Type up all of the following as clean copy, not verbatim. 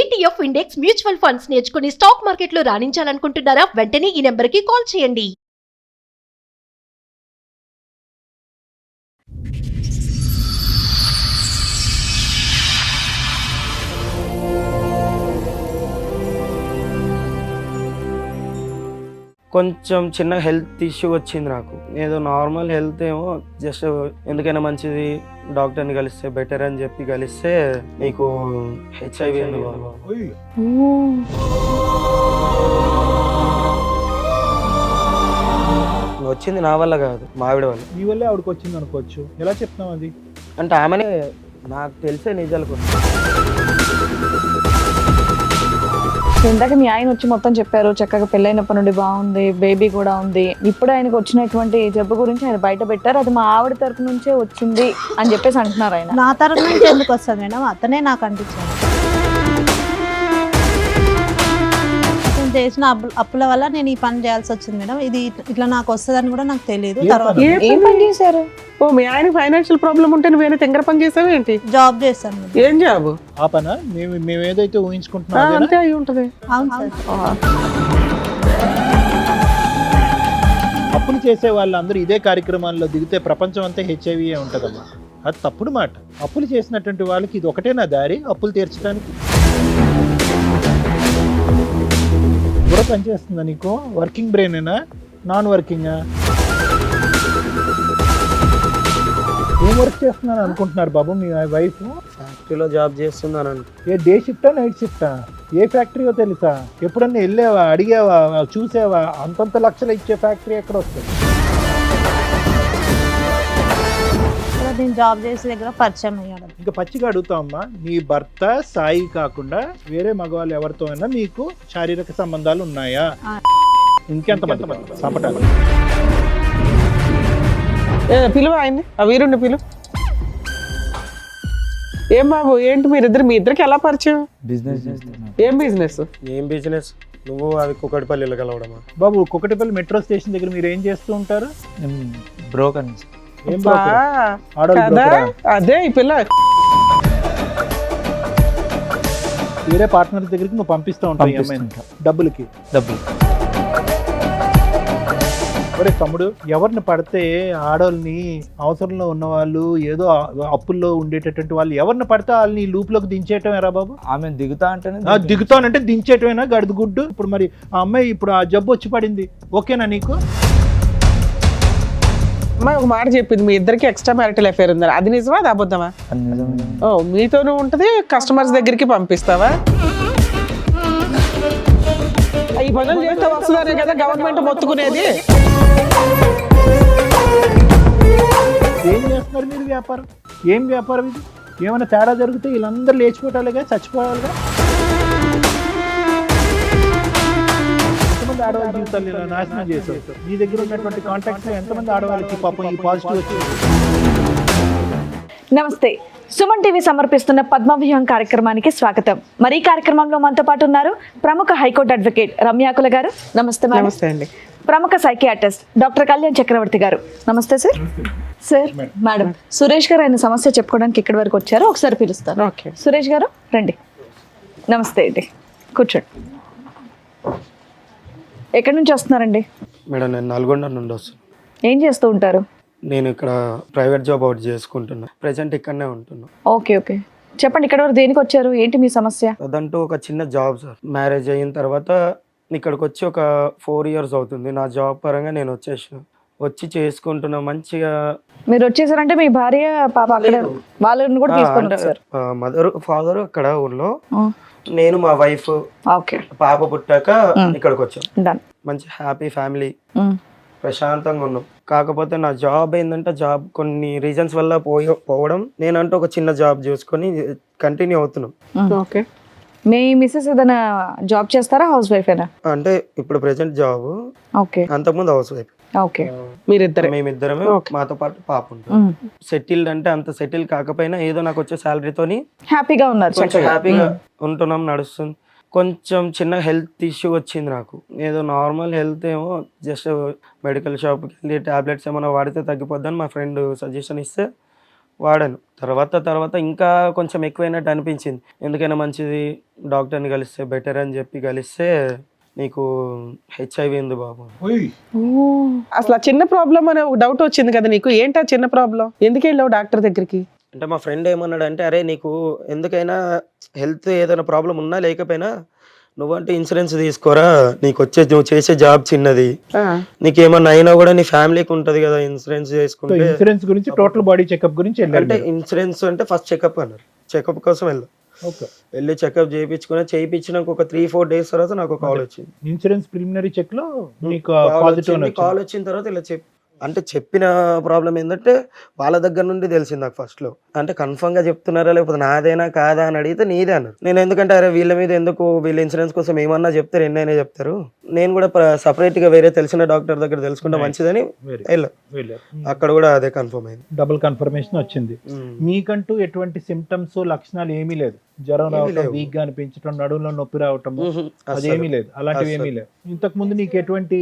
ETF index mutual funds నేర్చుకుని stock మార్కెట్లో రాణించాలనుకుంటున్నారా? వెంటనే ఈ నెంబర్కి కాల్ చేయండి. కొంచెం చిన్న హెల్త్ ఇష్యూ వచ్చింది నాకు. ఏదో నార్మల్ హెల్త్ ఏమో జస్ట్ ఎందుకైనా మంచిది డాక్టర్ని కలిస్తే బెటర్ అని చెప్పి కలిస్తే నీకు హెచ్ఐవి అని వచ్చింది. నా వల్ల కాదు, మా ఆవిడ వల్ల. నీ వల్లే ఆవిడకి వచ్చింది అనుకోవచ్చు. ఎలా చెప్తున్నావు అది? అంటే ఆమెనే నాకు తెలిసే నిజాలు. ఇందాక మీ ఆయన వచ్చి మొత్తం చెప్పారు, చక్కగా పెళ్ళైనప్పటి నుండి బాగుంది, బేబీ కూడా ఉంది. ఇప్పుడు ఆయనకు వచ్చినటువంటి జబ్బు గురించి ఆయన బయట పెట్టారు, అది మా ఆవిడ తరపు నుంచే వచ్చింది అని చెప్పేసి అంటున్నారు. ఆయన నా తరపు నుంచి ఎందుకు వస్తుంది మేడం? అతనే నాకు అంటించాడు. అతను చేసిన అప్పుల వల్ల నేను ఈ పని చేయాల్సి వచ్చింది మేడం. ఇది ఇట్లా నాకు వస్తుందని కూడా నాకు తెలియదు. తర్వాత ఏం పని చేశారు? ఓ మీ ఆయన ఫైనాన్షియల్ ప్రాబ్లం ఉంటే నువ్వేనా తెంగర పని చేసావు ఏంటి? జాబ్ చేస్తాను మేడం. ఏం జాబ్? ఆ పనా మేము ఏదైతే ఊహించుకుంటున్నాం అంతే అయి ఉంటది. అవును సార్. అప్పులు చేసే వాళ్ళందరూ ఇదే కార్యక్రమాల్లో దిగితే ప్రపంచం అంతా హెచ్ఐవి ఉంటుందమ్మా. అది తప్పుడు మాట. అప్పులు చేసినటువంటి వాళ్ళకి ఇది ఒకటేనా దారి అప్పులు తీర్చడానికి? కూడా పనిచేస్తుందా నీకు? వర్కింగ్ బ్రెయినేనా, నాన్ వర్కింగా? ఏం వర్క్ చేస్తున్నాను అనుకుంటున్నారు బాబు మీ వైఫ్? ఫ్యాక్టరీలో జాబ్ చేస్తున్నాను. ఏ డే షిఫ్టా నైట్ షిఫ్టా? ఏ ఫ్యాక్టరీయో తెలుసా? ఎప్పుడన్నా వెళ్ళావా, అడిగావా, చూసావా? అంతంత లక్షలు ఇచ్చే ఫ్యాక్టరీ ఎక్కడ వస్తుంది? ఇక్కడ నేను జాబ్ చేసే దగ్గర పరిచయం అయ్యాడు. ఇంకా పచ్చిగా అడుగుతామమ్మా, నీ భర్త సాయి కాకుండా వేరే మగవాళ్ళు ఎవరితో అయినా మీకు శారీరక సంబంధాలు ఉన్నాయా? ఇంకెంతమంది సంపటాలు? పిలువ ఆయన్ని, ఆ వీరుండి పిలువ. ఏం బాబు ఏంటి మీ ఇద్దరికి ఎలా పరిచయం? బిజినెస్ చేస్తున్నా. ఏం బిజినెస్? ఏం బిజినెస్? నువ్వు అవి కుక్కటిపల్లిలో కలవడమా? బాబు కుకటిపల్లి మెట్రో స్టేషన్ దగ్గర మీరు ఏం చేస్తూ ఉంటారు? బ్రోకర్. ఏం broker? ఆడవాళ్ళు కదా broker ఆ? అదే ఈ పిల్ల వేరే పార్ట్నర్ దగ్గరికి నువ్వు పంపిస్తూ ఉంటావు ఈ అమ్మాయిని డబ్బులకి. డబ్బులు. ఒరే తమ్ముడు, ఎవరిని పడితే ఆడవాళ్ళని, అవసరంలో ఉన్న వాళ్ళు, ఏదో అప్పుల్లో ఉండేటటువంటి వాళ్ళు ఎవరిని పడితే వాళ్ళని లూప్లోకి దించేయటం ఎరా బాబు? ఆమె దిగుతా అంటేనే దిగుతానంటే దించేయటమేనా గడుదు గుడ్డు? ఇప్పుడు మరి ఆ అమ్మాయి ఇప్పుడు ఆ జబ్బు వచ్చి పడింది, ఓకేనా నీకు? అమ్మాయి ఒక మాట చెప్పింది, మీ ఇద్దరికి ఎక్స్ట్రా మ్యారిటల్ అఫేర్ ఉందా? అది నిజమా, అది అబద్ధమా? ఓ మీతోనూ ఉంటది, కస్టమర్స్ దగ్గరికి పంపిస్తావా? ఈ పనులు చేస్తే వస్తుందనే కదా గవర్నమెంట్ మొత్తుకునేది. ఏం చేస్తున్నారు మీరు వ్యాపారం? ఏం వ్యాపారం ఇది? ఏమైనా తేడా జరిగితే వీళ్ళందరూ లేచిపోవటాలుగా, చచ్చిపోవాలిగా. ఎంతమంది ఆడవాళ్ళ జీవితాలు ఇలా నాశనం చేశారు? నీ దగ్గర ఉన్నటువంటి కాంటాక్ట్స్ ఎంతమంది ఆడవాళ్ళకి పాపం ఈ పాజిటివ్ వచ్చింది? నమస్తే, సుమన్ టీవీ సమర్పిస్తున్న పద్మవ్యూహం కార్యక్రమానికి స్వాగతం. మరి ఈ కార్యక్రమంలో మనతో పాటు ఉన్నారు ప్రముఖ హైకోర్టు అడ్వకేట్ రమ్యాకుల గారు. నమస్తే మేడం. నమస్తే అండి. ప్రముఖ సైకియాట్రిస్ట్ డాక్టర్ కళ్యాణ్ చక్రవర్తి గారు. నమస్తే సార్. సార్, మేడం సురేష్ గారు ఆయన సమస్య చెప్పుకోవడానికి ఇక్కడి వరకు వచ్చారు, ఒకసారి పిలుస్తాను. ఓకే సురేష్ గారు రండి. నమస్తే అండి, కూర్చోండి. ఎక్కడి నుంచి వస్తున్నారండి? మేడం నేను నల్గొండ నుండి వస్తున్నాను. ఏం చేస్తూ ఉంటారు? నేను ఇక్కడ ప్రైవేట్ జాబ్ అవుట్ చేసుకుంటున్నా. ప్రెసెంట్ ఇక్కడనే ఉంటున్నా. ఓకే ఓకే, చెప్పండి ఇక్కడ వరకు దేనికి వచ్చారు, ఏంటి మీ సమస్య? అదంటూ ఒక చిన్న జాబ్ సార్. మ్యారేజ్ అయిన తర్వాత ఇక్కడికి వచ్చి ఒక 4 years అవుతుంది. నా జాబ్ పరంగా నేను వచ్చి చేసుకుంటున్నా మంచిగా. మీరు వచ్చేసారంటే మీ భార్య పాప అక్కడ వాళ్ళని కూడా తీసుకొని వచ్చారు? మదర్ ఫాదర్ అక్కడ ఊళ్ళో, నేను మా వైఫ్, ఓకే, పాప పుట్టాక ఇక్కడికి వచ్చాం. డన్. మంచి హ్యాపీ ఫ్యామిలీ, ప్రశాంతంగా ఉన్నాం. కాకపోతే నా జాబ్ ఏంటంటే జాబ్ కొన్ని రీజన్స్ వల్ల పోవడం, నేనంటూ ఒక చిన్న జాబ్ చూసుకొని కంటిన్యూ అవుతున్నాం. ఓకే, మీ మిస్సెస్ ఏదైనా జాబ్ చేస్తారా, హౌస్ వైఫేనా? అంటే ఇప్పుడు ప్రెసెంట్ జాబ్, ఓకే, అంతకుముందు హౌస్ వైఫ్. ఓకే, మేమిద్దరమే, మాతో పాటు పాప ఉంటుంది. సెటిల్డ్ అంటే అంత సెటిల్ కాకపోయినా ఏదో నాకు వచ్చే శాలరీతోని హ్యాపీగా ఉన్నారు, కొంచెం హ్యాపీగా ఉంటున్నాం, నడుస్తుంది. కొంచెం చిన్న హెల్త్ ఇష్యూ వచ్చింది నాకు. ఏదో నార్మల్ హెల్త్ ఏమో జస్ట్ మెడికల్ షాప్కి వెళ్ళి టాబ్లెట్స్ ఏమైనా వాడితే తగ్గిపోద్దని మా ఫ్రెండ్ సజెషన్ ఇస్తే వాడాను. తర్వాత ఇంకా కొంచెం ఎక్కువైనట్టు అనిపించింది. ఎందుకైనా మంచిది డాక్టర్ని కలిస్తే బెటర్ అని చెప్పి కలిస్తే నీకు హెచ్ఐవి ఉంది బాబు. అసలు ఆ చిన్న ప్రాబ్లం అనే ఒక డౌట్ వచ్చింది కదా నీకు, ఏంటి ఆ చిన్న ప్రాబ్లం, ఎందుకు వెళ్ళావు డాక్టర్ దగ్గరికి? అంటే మా ఫ్రెండ్ ఏమన్నాడు అంటే, అరే నీకు ఎందుకైనా హెల్త్ ఏదైనా ప్రాబ్లం ఉన్నా లేకపోయినా నువ్వంటే ఇన్సూరెన్స్ తీసుకోరా, నువ్వు చేసే జాబ్ చిన్నది, నీకేమన్నా అయినా కూడా నీ ఫ్యామిలీకి ఉంటది కదా ఇన్సూరెన్స్ చేసుకుంటే. ఇన్సూరెన్స్ గురించి టోటల్ బాడీ చెకప్ గురించి అంటే ఇన్సూరెన్స్ అంటే ఫస్ట్ చెకప్ అన్నారు, చెకప్ కోసం వెళ్ళి చెకప్ చేయించినాక ఒక 3-4 డేస్ తర్వాత నాకు కాల్ వచ్చింది. ఇన్సూరెన్స్ ప్రిలిమినరీ చెక్ లో నీకు పాజిటివ్ కాల్ వచ్చిన తర్వాత ఇలా అంటే చెప్పిన ప్రాబ్లం ఏంటంటే వాళ్ళ దగ్గర నుండి తెలిసింది నాకు ఫస్ట్ లో. అంటే కన్ఫర్మ్ గా చెప్తున్నారా లేకపోతే నాదేనా కాదా అని అడిగితే నీదే అన్నారు. నేను ఎందుకంటే అరే వీళ్ళ మీద ఎందుకు, వీళ్ళ ఇన్సూరెన్స్ కోసం ఏమన్నా చెప్తారు, ఎన్నైనా చెప్తారు, నేను కూడా సపరేట్ గా వేరే తెలిసిన డాక్టర్ దగ్గర తెలుసుకుంటే మంచిదని వెళ్ళా. అక్కడ కూడా అదే కన్ఫర్మ్ అయింది, డబుల్ కన్ఫర్మేషన్ వచ్చింది. మీకంటూ ఎటువంటి సిమ్టమ్స్ లక్షణాలు ఏమీ లేదు, జ్వరం రావటం, వీక్ గా అనిపించడం, నడుములో నొప్పి రావటం అదేమీ లేదు, అలాంటివి ఏమీ లేదు. ఇంతకు ముందు నీకు ఎటువంటి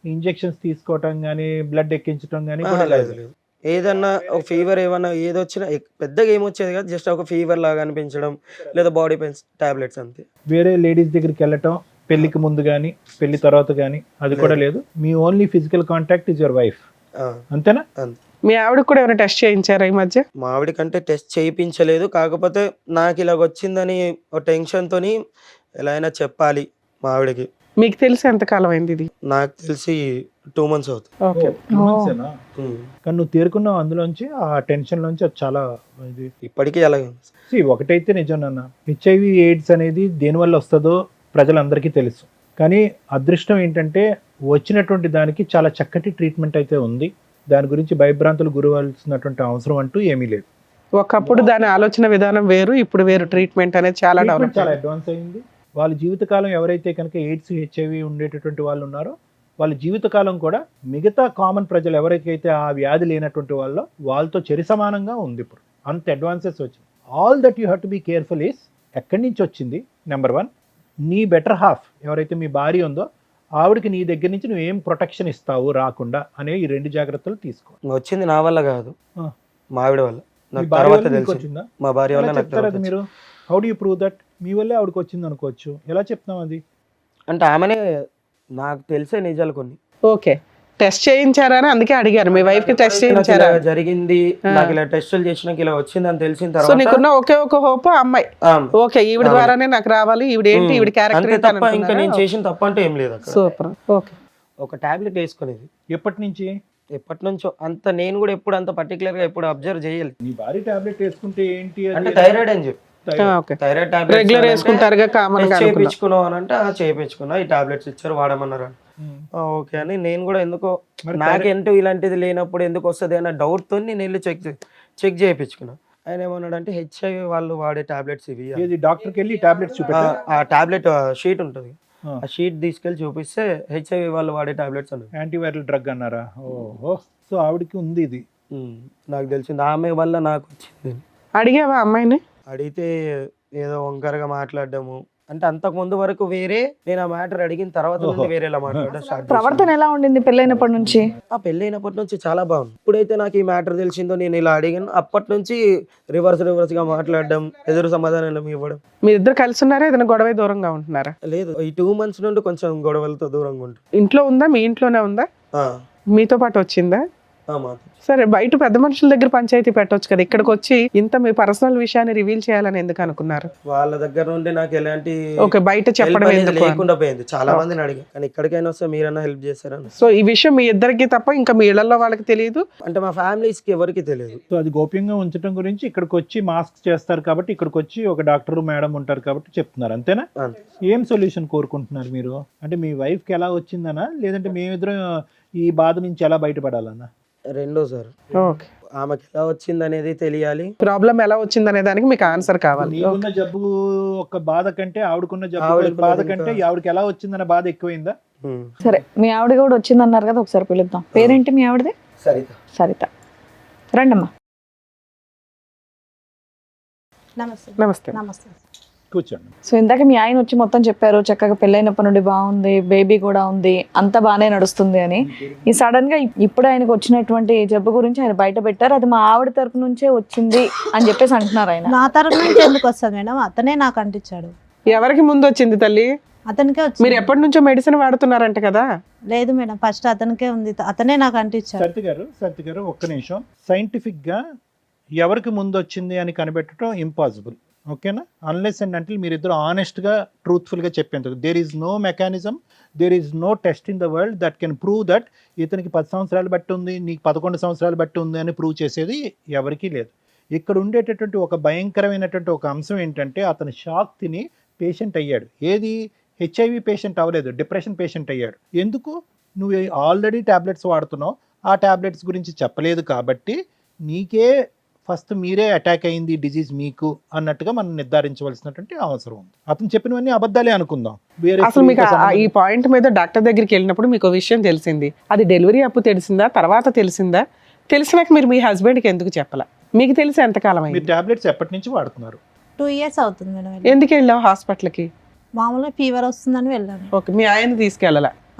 ఇంజెక్షన్స్ తీసుకోవటం గానీ బ్లడ్ ఎక్కించడం గానీ లేదు. ఏదన్నా ఒక ఫీవర్ ఏమన్నా ఏదొచ్చినా పెద్దగా ఏమొచ్చేది కాదు, జస్ట్ ఒక ఫీవర్ లాగా అనిపించడం లేదా బాడీ పెయిన్స్ టాబ్లెట్స్ అంతే. వేరే లేడీస్ దగ్గరికి వెళ్ళటం పెళ్లికి ముందు గానీ పెళ్లి తర్వాత గానీ అది కూడా లేదు. మీ only physical contact is your wife, అంతేనా? మీ ఆవిడకి కూడా ఏమైనా టెస్ట్ చేయించారా ఈ మధ్య? మా ఆవిడకంటే టెస్ట్ చేయించలేదు, కాకపోతే నాకు ఇలాగ వచ్చిందని ఒక టెన్షన్ తోని ఎలా అయినా చెప్పాలి మా ఆవిడకి. మీకు తెలిసి ఎంతకాలం అయింది ఇది? నాకు తెలిసి 2 months అవుతుంది. కానీ నువ్వు తేరుకున్నావు అందులోంచి, ఆ టెన్షన్ లోంచి. అది చాలా ఇది ఇప్పటికీ అలాగే ఉంది. ఒకటైతే నిజం నాన్న, హెచ్ఐవి ఎయిడ్స్ అనేది దేనివల్ల వస్తుందో ప్రజలందరికీ తెలుసు. కానీ అదృష్టం ఏంటంటే వచ్చినటువంటి దానికి చాలా చక్కటి ట్రీట్మెంట్ అయితే ఉంది. దాని గురించి భయభ్రాంతులు గురవలసినటువంటి అవసరం అంటూ ఏమీ లేదు. ఒకప్పుడు దాని ఆలోచన విధానం వేరు, ఇప్పుడు వేరు. ట్రీట్మెంట్ అనేది చాలా డెవలప్, చాలా అడ్వాన్స్ అయింది. వాళ్ళ జీవితకాలం ఎవరైతే కనుక ఎయిడ్స్ హెచ్ఐవి ఉండేటటువంటి వాళ్ళు ఉన్నారో వాళ్ళ జీవితకాలం కూడా మిగతా కామన్ ప్రజలు ఎవరికైతే ఆ వ్యాధి లేనటువంటి వాళ్ళతో చెరి సమానంగా ఉంది. ఇప్పుడు అంత అడ్వాన్సెస్ వచ్చింది. All that you have to be careful is ఎక్కడి నుంచి వచ్చింది. నెంబర్ 1, నీ బెటర్ హాఫ్ ఎవరైతే మీ భార్య ఉందో ఆవిడకి నీ దగ్గర నుంచి నువ్వు ఏం ప్రొటెక్షన్ ఇస్తావు రాకుండా అనే ఈ 2 జాగ్రత్తలు తీసుకో. వచ్చింది నా వల్ల కాదు, మా ఆవిడ వల్ల. మా భార్య వల్ల చెప్తారు అది మీరు. How do you prove that? మీ వల్లే ఆవిడకి వచ్చింది అనుకోవచ్చు, ఎలా చెప్తాం అది? అంటే ఆమెనే నాకు తెలిసే నిజాలు కొన్ని. ఓకే, టెస్ట్ చేయించారా అని అందుకే అడిగారు. మీ వైఫ్ కి టెస్ట్ చేయించారా? జరిగింది, నాకు ఇలా టెస్టులు చేసినాక ఇలా వచ్చింది అని తెలిసిన సో తర్వాత నీకున్న ఒకే ఒక హోప్ అమ్మాయి, ఓకే ఈవిడ ద్వారానే నాకు రావాలి, ఈవిడ ఏంటి ఈవిడ క్యారెక్టర్ తప్ప ఇంకా నేను చేసిన తప్ప అంటే ఏం లేదు. సూపర్. ఓకే, ఒక టాబ్లెట్ వేసుకునేది ఎప్పటి నుంచి? ఎప్పటి నుంచో. అంత నేను కూడా ఎప్పుడు అంత పర్టికులర్ గా ఎప్పుడు అబ్జర్వ్ చేయాలి. నీ భార్య టాబ్లెట్ వేసుకుంటే ఏంటి అంటే థైరాయిడ్ అని చెప్పి, థైరాయిడ్ టాబ్లెట్ రెగ్యులర్ వేసుకుంటారుగా కామన్ గా. చేయించుకున్నావు అని అంటే చేయించుకున్నా, ఈ టాబ్లెట్స్ ఇచ్చారు వాడమన్నారు. ఓకే అని నేను కూడా ఎందుకో నాకేంటో ఇలాంటిది లేనప్పుడు ఎందుకు వస్తుంది అన్న డౌట్ తో నేను వెళ్ళి చెక్ చేయించుకున్నా. ఆయన ఏమన్నాడు అంటే హెచ్ఐవి వాళ్ళు వాడే టాబ్లెట్స్ ఇవి. డాక్టర్కి వెళ్ళి టాబ్లెట్స్ చూపెట్టా, ఆ టాబ్లెట్ షీట్ ఉంటుంది, ఆ షీట్ తీసుకెళ్ళి చూపిస్తే హెచ్ఐవి వాళ్ళు వాడే టాబ్లెట్స్ అన్నారు. యాంటీవైరల్ డ్రగ్ అన్నారా? ఓహో, సో ఆవిడకి ఉంది ఇది. నాకు తెలిసింది, ఆమె వల్ల నాకు వచ్చింది. అడిగావా అమ్మాయిని? అడిగితే ఏదో వంకరగా మాట్లాడము. అంటే అంతకు ముందు వరకు వేరే, నేను ఆ మ్యాటర్ అడిగిన తర్వాత నుండి వేరేలా మాట్లాడడం స్టార్ట్. ప్రవర్తన ఎలా ఉండింది పెళ్ళైనప్పటి నుంచి? ఆ పెళ్ళైనప్పటి నుంచి చాలా బాగుంది. ఇప్పుడైతే నాకు ఈ మ్యాటర్ తెలిసిందో నేను ఇలా అడిగాను, అప్పటి నుంచి రివర్స్ గా మాట్లాడడం, ఎదురు సమాధానం ఇవ్వడం. మీరు ఇద్దరు కలిసి ఉన్నారా, ఏదైనా గొడవ దూరంగా ఉంటున్నారా? లేదు, ఈ 2 months నుండి కొంచెం గొడవలతో దూరంగా ఉంటుంది. ఇంట్లో ఉందా? మీ ఇంట్లోనే ఉందా? మీతో పాటు వచ్చిందా? సరే, బయట పెద్ద మనుషుల దగ్గర పంచాయతీ పెట్టొచ్చు కదా, ఇక్కడికి వచ్చి ఇంత మీ పర్సనల్ విషయాన్ని రివీల్ చేయాలని ఎందుకు అనుకున్నారు? వాళ్ళ దగ్గర నుండి నాకు ఎలాంటి బయట చెప్పడం లేకుండా పోయింది. చాలా మందిని అడిగా, కానీ ఇక్కడికైనా వస్తే మీరన్నా హెల్ప్ చేస్తారని. సో ఈ విషయం మీ ఇద్దరికి తప్ప ఇంకా మీ ఇళ్లలో వాళ్ళకి తెలియదు? అంటే మా ఫ్యామిలీస్ కి ఎవరికి తెలియదు. సో అది గోప్యంగా ఉంచడం గురించి ఇక్కడికి వచ్చి మాస్క్ చేస్తారు కాబట్టి, ఇక్కడికి వచ్చి ఒక డాక్టర్ మేడం ఉంటారు కాబట్టి చెప్తున్నారు, అంతేనా? ఏం సొల్యూషన్ కోరుకుంటున్నారు మీరు? అంటే మీ వైఫ్ కి ఎలా వచ్చిందనా, లేదంటే మేమిద్దరం ఈ బాధ నుంచి ఎలా బయటపడాలన్నా? రెండో సార్, ఆమెకి ఎలా వచ్చింది అనేది తెలియాలి. ప్రాబ్లం ఎలా వచ్చింది అనే దానికి మీకు ఆన్సర్ కావాలి. నీకున్న జబ్బు ఒక బాధ కంటే ఆవిడకున్న జబ్బు బాధ కంటే ఆవిడకి ఎలా వచ్చిందన్న బాధ ఎక్కువైందా? సరే, మీ ఆవిడ కూడా వచ్చిందన్నారు కదా, ఒకసారి పిలుద్దాం. పేరేంటి మీ ఆవిడది? సరిత. రండమ్మా. నమస్తే. నమస్తే. నమస్తే. కూర్చోండి. సో ఇందాక మీ ఆయన వచ్చి మొత్తం చెప్పారు చక్కగా పెళ్ళైనప్పటి నుండి బాగుంది, బేబీ కూడా ఉంది, అంతా బాగానే నడుస్తుంది అని. ఈ సడన్ గా ఇప్పుడు ఆయనకు వచ్చినటువంటి జబ్బు గురించి ఆయన బయట పెట్టారు, అది మా ఆవిడ తరపు నుంచే వచ్చింది అని చెప్పేసి అంటున్నారు ఆయన. నా తరపు నుంచి ఎందుకు వస్తుంది మేడం? అతనే నాకు అంటించాడు. ఎవరికి ముందు వచ్చింది తల్లి? అతనికే మీరు వచ్చింది. ఎప్పటి నుంచో మెడిసిన్ వాడుతున్నారంట కదా? లేదు మేడం, ఫస్ట్ అతనికే ఉంది, అతనే నాకు అంటించాడు. సత్య గారు ఒక్క నిమిషం. సైంటిఫిక్ గా ఎవరికి ముందు వచ్చింది అని కనిపెట్టడం ఇంపాసిబుల్, ఓకేనా? అన్లెస్ అండ్ అంటిల్ మీరిద్దరు ఆనెస్ట్ గా ట్రూత్ఫుల్ గా చెప్పేందుకు. There is no mechanism, there is no test in the world that can prove that ఇతనికి 10 సంవత్సరాలు బట్టి ఉంది, నీకు 11 సంవత్సరాలు బట్టి ఉంది అని ప్రూవ్ చేసేది ఎవరికీ లేదు. ఇక్కడ ఉండేటటువంటి ఒక భయంకరమైనటువంటి ఒక అంశం ఏంటంటే అతను షాక్ తిని పేషెంట్ అయ్యాడు. ఏది? హెచ్ఐవి పేషెంట్ అవ్వలేదు, డిప్రెషన్ పేషెంట్ అయ్యాడు. ఎందుకు? నువ్వు ఆల్రెడీ ట్యాబ్లెట్స్ వాడుతున్నావు, ఆ ట్యాబ్లెట్స్ గురించి చెప్పలేదు కాబట్టి నీకే ఫస్ట్ మీరే అటాక్ అయింది డిజీజ్ మీకు అన్నట్టుగా మనం నిర్ధారించవలసినటువంటి అవసరం ఉంది. అతను చెప్పినవన్నీ అబద్ధాలే అనుకుందాం. అసలు మీకు ఈ పాయింట్ మీద డాక్టర్ దగ్గరికి వెళ్ళినప్పుడు మీకు విషయం తెలిసింది, అది డెలివరీ అప్పుడు తెలిసిందా, తర్వాత తెలిసిందా? తెలిసినాక మీరు మీ హస్బెండ్కి ఎందుకు చెప్పాలా? మీకు తెలిసి ఎంతకాలం మీరు అయింది? ట్యాబ్లెట్స్ ఎప్పటి నుంచి వాడుతున్నారు? 2 years అవుతుంది మేడం. ఎందుకు వెళ్ళావు హాస్పిటల్కి? మామూలుగా ఫీవర్ వస్తుందని వెళ్ళాను. ఓకే, మీ ఆయన తీసుకెళ్ళాలా?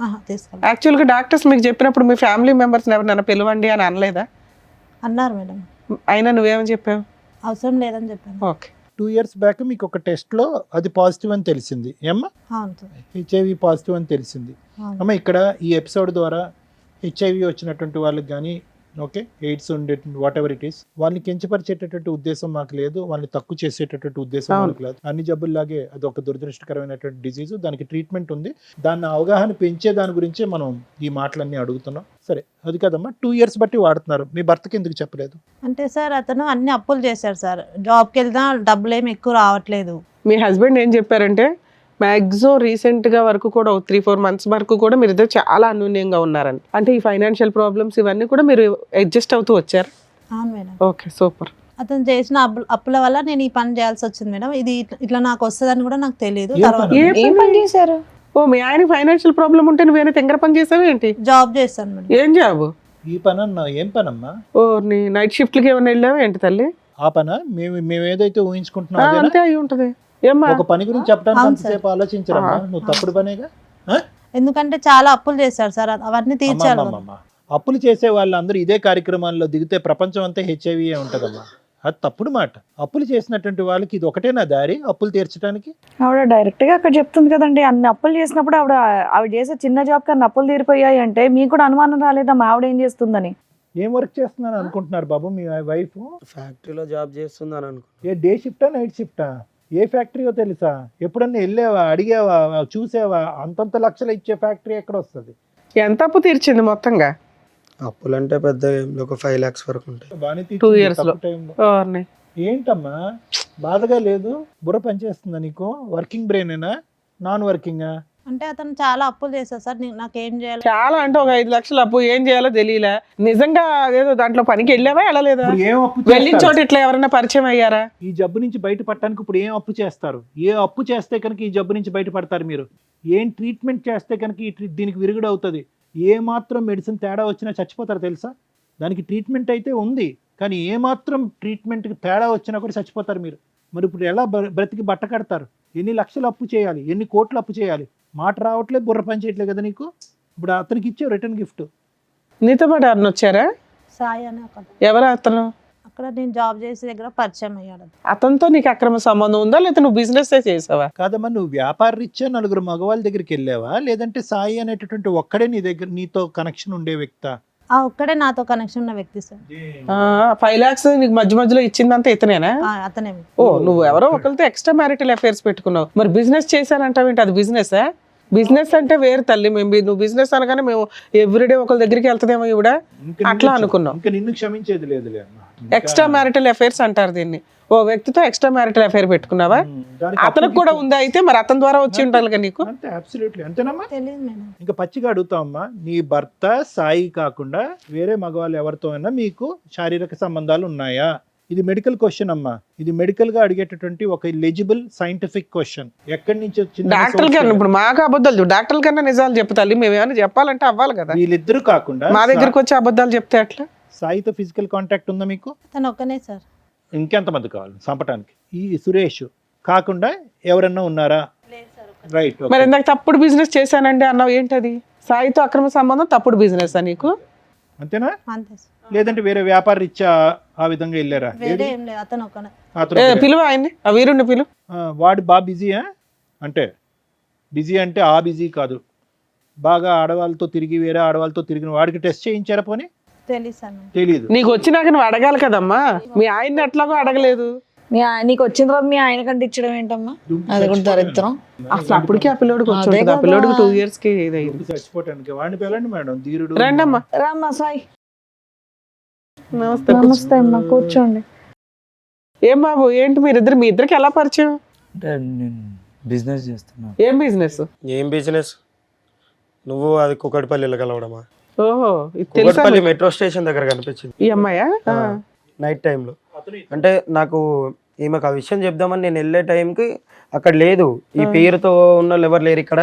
తీసుకెళ్ళి యాక్చువల్గా డాక్టర్స్ మీకు చెప్పినప్పుడు మీ ఫ్యామిలీ మెంబర్స్ ఎవరినైనా పిలవండి అని అనలేదా? అన్నారు మేడం. అయినా నువ్వేమని చెప్పావు? అవసరం లేదని చెప్పాను. ఓకే. 2 years బ్యాక్ మీకు ఒక టెస్ట్లో అది పాజిటివ్ అని తెలిసింది ఏమ్మా? అవును సార్. హెచ్ఐవి పాజిటివ్ అని తెలిసింది. అవును. అమ్మ ఇక్కడ ఈ ఎపిసోడ్ ద్వారా హెచ్ఐవి వచ్చినటువంటి వాళ్ళకి కానీ ఓకే ఎయిడ్స్ ఉండే వాట్ ఎవర్ ఇట్ ఈస్ వాళ్ళని కించపరిచేటటువంటి ఉద్దేశం మాకు లేదు, వాళ్ళని తక్కువ చేసేటటువంటి ఉద్దేశం మాకు లేదు. అన్ని జబ్బుల్లాగే అది ఒక దురదృష్టకరమైనటువంటి డిజీజ్, దానికి ట్రీట్మెంట్ ఉంది. దాన్ని అవగాహన పెంచే దాని గురించే మనం ఈ మాటలన్నీ అడుగుతున్నాం. సరే అది కదమ్మా, 2 years బట్టి వాడుతున్నారు, మీ భర్తకి ఎందుకు చెప్పలేదు? అంటే సార్ అతను అన్ని అప్పులు చేశాడు సార్, జాబ్కి వెళ్తా డబ్బులు ఏమి ఎక్కువ రావట్లేదు. మీ హస్బెండ్ ఏం చెప్పారంటే మ్యాక్సిమం రీసెంట్గా వరకు కూడా 3-4 months వరకు కూడా మీరు ఇద్దరు చాలా అన్యోన్యంగా ఉన్నారని. అంటే ఈ ఫైనాన్షియల్ ప్రాబ్లమ్స్ ఇవన్నీ కూడా మీరు అడ్జస్ట్ అవుతూ వచ్చారు. అవును మేడం. Okay, super. అతను చేసిన అప్పుల వల్ల నేను ఈ పని చేయాల్సి వచ్చింది మేడం. ఇది ఇట్లా నాకు వస్తుందని కూడా నాకు తెలియదు. ఏం తర్వాత పని? ఏం పని చేశారు? ఓ, మీ ఆయన ఫైనాన్షియల్ ప్రాబ్లం ఉంటే నువ్వేనా తెంగర పని చేసావు ఏంటి? జాబ్ చేస్తాను మేడం. ఏం జాబు? ఈ పని అన్నా ఏం పనమ్మా? ఓ, నీ నైట్ షిఫ్ట్లకి ఏమైనా వెళ్ళావా ఏంటి తల్లి? ఆ పనా? మేము ఏదైతే ఊహించుకుంటున్నాం అదేనా? అంతే అయి ఉంటది. ఏమ్మా? ఒక పని గురించి చెప్పడానికి అవును అంతసేపు ఆలోచించరమ్మా, నువ్వు తప్పుడు పనేగా. ఎందుకంటే చాలా అప్పులు చేశాడు సార్, అవన్నీ తీర్చాలి. అమ్మమ్మమ్మ. అప్పులు చేసే వాళ్ళందరూ ఇదే కార్యక్రమాల్లో దిగితే ప్రపంచం అంతా హెచ్ఐవి ఉంటదమ్మా. అది తప్పుడు మాట. అప్పులు చేసినటువంటి వాళ్ళకి ఇది ఒకటేనా దారి అప్పులు తీర్చడానికి? ఆవిడ డైరెక్ట్ గా అక్కడ చెప్తుంది కదండి, అన్ని అప్పులు చేసినప్పుడు ఆవిడ చేసే చిన్న జాబ్ కన్నా అప్పులు తీరిపోయాయి అంటే మీకు కూడా అనుమానం రాలేదా మా ఆవిడ ఏం చేస్తుందని? ఏం వర్క్ చేస్తున్నాను అనుకుంటున్నారు బాబు మీ వైఫ్? ఫ్యాక్టరీలో జాబ్ చేస్తుందని అనుకో. ఏ డే షిఫ్టా నైట్ షిఫ్టా? ఏ ఫ్యాక్టరీయో తెలుసా? ఎప్పుడన్నా వెళ్ళావా, అడిగావా, చూసావా? అంతంత లక్షలు ఇచ్చే ఫ్యాక్టరీ ఎక్కడ వస్తుంది? ఎంత అప్పు తీర్చింది మొత్తంగా? అప్పులంటే పెద్ద ఏం లేవు, ఒక 5 lakhs వరకు ఉంటాయి. బాగానే 2 years లో. తక్కువ టైంలో. ఓర్ని. ఏంటమ్మా బాధగా లేదు? బుర్ర పనిచేస్తుందా నీకు? వర్కింగ్ బ్రెయినేనా, నాన్ వర్కింగా? అంటే అతను చాలా అప్పులు చేశాడు సార్, నాకేం చేయాలి? చాలా అంటే ఒక 5 లక్షలు అప్పు, ఏం చేయాలో తెలియలే. నిజంగా ఏదో దాంట్లో పనికి వెళ్ళావా వెళ్ళలేదా? ఇప్పుడు ఏం అప్పు వెళ్ళిన చేస్తారు? చోట ఇట్లా ఎవరైనా పరిచయం అయ్యారా? ఈ జబ్బు నుంచి బయటపడటానికి ఇప్పుడు ఏం అప్పు చేస్తారు? ఏ అప్పు చేస్తే కనుక ఈ జబ్బు నుంచి బయటపడతారు మీరు? ఏం ట్రీట్మెంట్ చేస్తే కనుక దీనికి విరుగుడు అవుతుంది? ఏ మాత్రం మెడిసిన్ తేడా వచ్చినా చచ్చిపోతారు తెలుసా? దానికి ట్రీట్మెంట్ అయితే ఉంది, కానీ ఏ మాత్రం ట్రీట్మెంట్కి తేడా వచ్చినా కూడా చచ్చిపోతారు మీరు. మరి ఇప్పుడు ఎలా బ్రతికి బట్ట కడతారు? ఎన్ని లక్షలు అప్పు చేయాలి, ఎన్ని కోట్లు అప్పు చేయాలి? మాట రావట్లేదు, బుర్ర పని చేయట్లేదు కదా నీకు. ఇప్పుడు అతనికి ఇచ్చే రిటర్న్ గిఫ్ట్. నీతో పాటు ఎవరిని వచ్చారా? సాయి అని ఒక ఎవరు అతను? అక్కడ నేను జాబ్ చేసే దగ్గర పరిచయం అయ్యాడు. అతనితో నీకు అక్రమ సంబంధం ఉందా, లేదా నువ్వు బిజినెస్ చేసావా? కాదమ్మా, నువ్వు వ్యాపార రీత్యా నలుగురు మగవాళ్ళ దగ్గరికి వెళ్ళావా, లేదంటే సాయి అనేటటువంటి ఒక్కడే నీ దగ్గర నీతో కనెక్షన్ ఉండే వ్యక్తా? ఒక్కడే నాతో కనెక్షన్ ఉన్న వ్యక్తి సార్. 5 lakhs నీకు మధ్య మధ్యలో ఇచ్చిందంతా ఇతనేనా? అతనే. ఓ, నువ్వు ఎవరో ఒకరితో ఎక్స్ట్రా మ్యారిటల్ అఫైర్స్ పెట్టుకున్నావు. మరి బిజినెస్ చేశానంటావేంటి? అది బిజినెస్? బిజినెస్ అంటే వేరు తల్లి. నువ్వు బిజినెస్ అనగానే మేము ఎవ్రీడే ఒకరి దగ్గరికి వెళ్తాదేమో ఇవిడ అట్లా అనుకున్నాం. ఇంకా నిన్ను క్షమించేది లేదులే అమ్మా. ఎక్స్ట్రా మ్యారిటల్ అఫైర్స్ అంటారు దీన్ని. ఓ వ్యక్తితో ఎక్స్ట్రా మ్యారిటల్ అఫైర్ పెట్టుకున్నావా? అతనికి కూడా ఉందా? అయితే మరి అతని ద్వారా వచ్చి ఉండాలి నీకు. అంతే, అబ్సల్యూట్లీ అంతేనమ్మా. తెలియదు మేడం. ఇంకా పచ్చిగా అడుగుతామమ్మా, నీ భర్త సాయి కాకుండా వేరే మగవాళ్ళు ఎవరితో అయినా మీకు శారీరక సంబంధాలు ఉన్నాయా? ఇది మెడికల్ క్వశ్చన్ అమ్మా. ఇది మెడికల్ గా అడిగేటటువంటి ఒక ఎలిజిబుల్ సైంటిఫిక్ క్వశ్చన్. ఎక్కడి నుంచి వచ్చింది? డాక్టర్ గారు ఇప్పుడు మాకు అబద్ధాలు, డాక్టర్ కన్నా నిజాలు చెప్తాలి. మేము ఏమైనా చెప్పాలంటే అవ్వాలి కదా. వీళ్ళిద్దరు కాకుండా మా దగ్గరకు వచ్చి అబద్ధాలు చెప్తే అట్లా? సాయితో ఫిజికల్ కాంటాక్ట్ ఉందా మీకు? అతను ఒక్కనే సార్. ఇంకెంతమంది కావాలి చంపటానికి? ఈ సురేష్ కాకుండా ఎవరన్నా ఉన్నారా? రైట్. మరి ఇందాక తప్పుడు బిజినెస్ చేశానండి అన్నావు, ఏంటది? సాయితో అక్రమ సంబంధం తప్పుడు బిజినెస్ నీకు? అంతేనా? అంతే సార్. లేదంటే వేరే వ్యాపార రీత్యా ఆ విధంగా వెళ్ళారా? వేరే ఏం లేదు, అతను ఒకనే. అతను పిలువ ఆయన్ని, ఆ వీరుణ్ణి పిలువ. వాడు బాగా బిజీయా? అంటే బిజీ అంటే ఆ బిజీ కాదు, బాగా ఆడవాళ్ళతో తిరిగి వేరే ఆడవాళ్ళతో తిరిగిన వాడికి టెస్ట్ చేయించారా? పోనీ తెలియదు సార్ నాకు. తెలీదు. నీకు వచ్చినాక నువ్వు అడగాలి కదమ్మా, మీ ఆయన్ని ఎట్లాగో అడగలేదు. నీకు వచ్చిన తర్వాత మీ ఆయన కంటే ఇచ్చడం ఏంటమ్మా? అది కూడా దరిద్రం. అసలు అప్పటికే ఆ పిల్లోడికి వచ్చి అదే ఉంటుంది. ఆ కదా. పిల్లోడికి 2 years కి ఇదైంది. చచ్చిపోవటానికి వాడిని పిల్లండి మేడం, ధీరుడు. రండమ్మా. రామ్మా సాయి. నమస్తే. నమస్తే అమ్మా, కూర్చోండి. ఏం బాబు, ఏంటి మీరిద్దరు, మీ ఇద్దరికి ఎలా పరిచయం? అంటే నేను బిజినెస్ చేస్తున్నాను. ఏం బిజినెస్? ఏం బిజినెస్? నువ్వు అది కుకట్పల్లిలో కలవడమా? ఓహో, ఇది తెలుసా? కుకట్పల్లి మెట్రో స్టేషన్ దగ్గర కనిపించింది ఈ అమ్మాయా? నైట్ టైంలో. అంటే నాకు ఈమెకు ఆ విషయం చెప్దామని నేను వెళ్ళే టైంకి అక్కడ లేదు, ఈ పేరుతో ఉన్న వాళ్ళు ఎవరు లేరు ఇక్కడ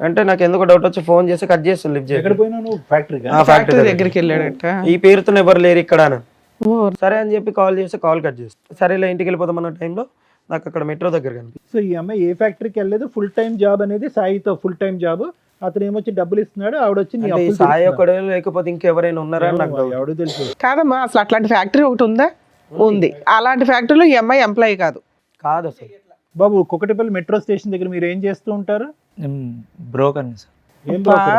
అంటే నాకు ఎందుకు డౌట్ వచ్చి ఫోన్ చేసి కట్ చేస్తాను, లిఫ్ట్ ఎక్కడ చేసి పోయినా నువ్వు ఫ్యాక్టరీగా? ఫ్యాక్టరీ దగ్గరికి వెళ్ళాడట. ఈ పేరుతో ఎవరు లేరు ఇక్కడ అని. ఓ, సరే అని చెప్పి కాల్ చేస్తే కాల్ కట్ చేస్తాను. సరేలే ఇంటికి వెళ్ళిపోతాం అన్న టైంలో నాకు అక్కడ మెట్రో దగ్గర కనిపించింది. సో ఈ అమ్మాయి ఏ ఫ్యాక్టరీకి వెళ్ళలేదు, ఫుల్ టైం జాబ్ అనేది సాయితో ఫుల్ టైం జాబ్. అతను ఏమొచ్చి డబ్బులు ఇస్తున్నాడు, ఆవిడ వచ్చి నీ అంటే ఈ అప్పులు సాయి తీరుస్తున్నాడు. ఒకడే లేకపోతే ఇంకెవరైనా ఉన్నారా అని నాకు doubt. ఎవడు తెలుసు? కాదమ్మా, అసలు అట్లాంటి ఫ్యాక్టరీ ఒకటి ఉందా? ఉంది. అలాంటి ఫ్యాక్టరీలో ఈ అమ్మాయి ఎంప్లాయీ కాదు. కాదు అసలు. బాబు, కుకటిపల్లి మెట్రో స్టేషన్ దగ్గర మీరు ఏం చేస్తూ ఉంటారు? నేను బ్రోకర్ని సార్. ఏం బా, broker?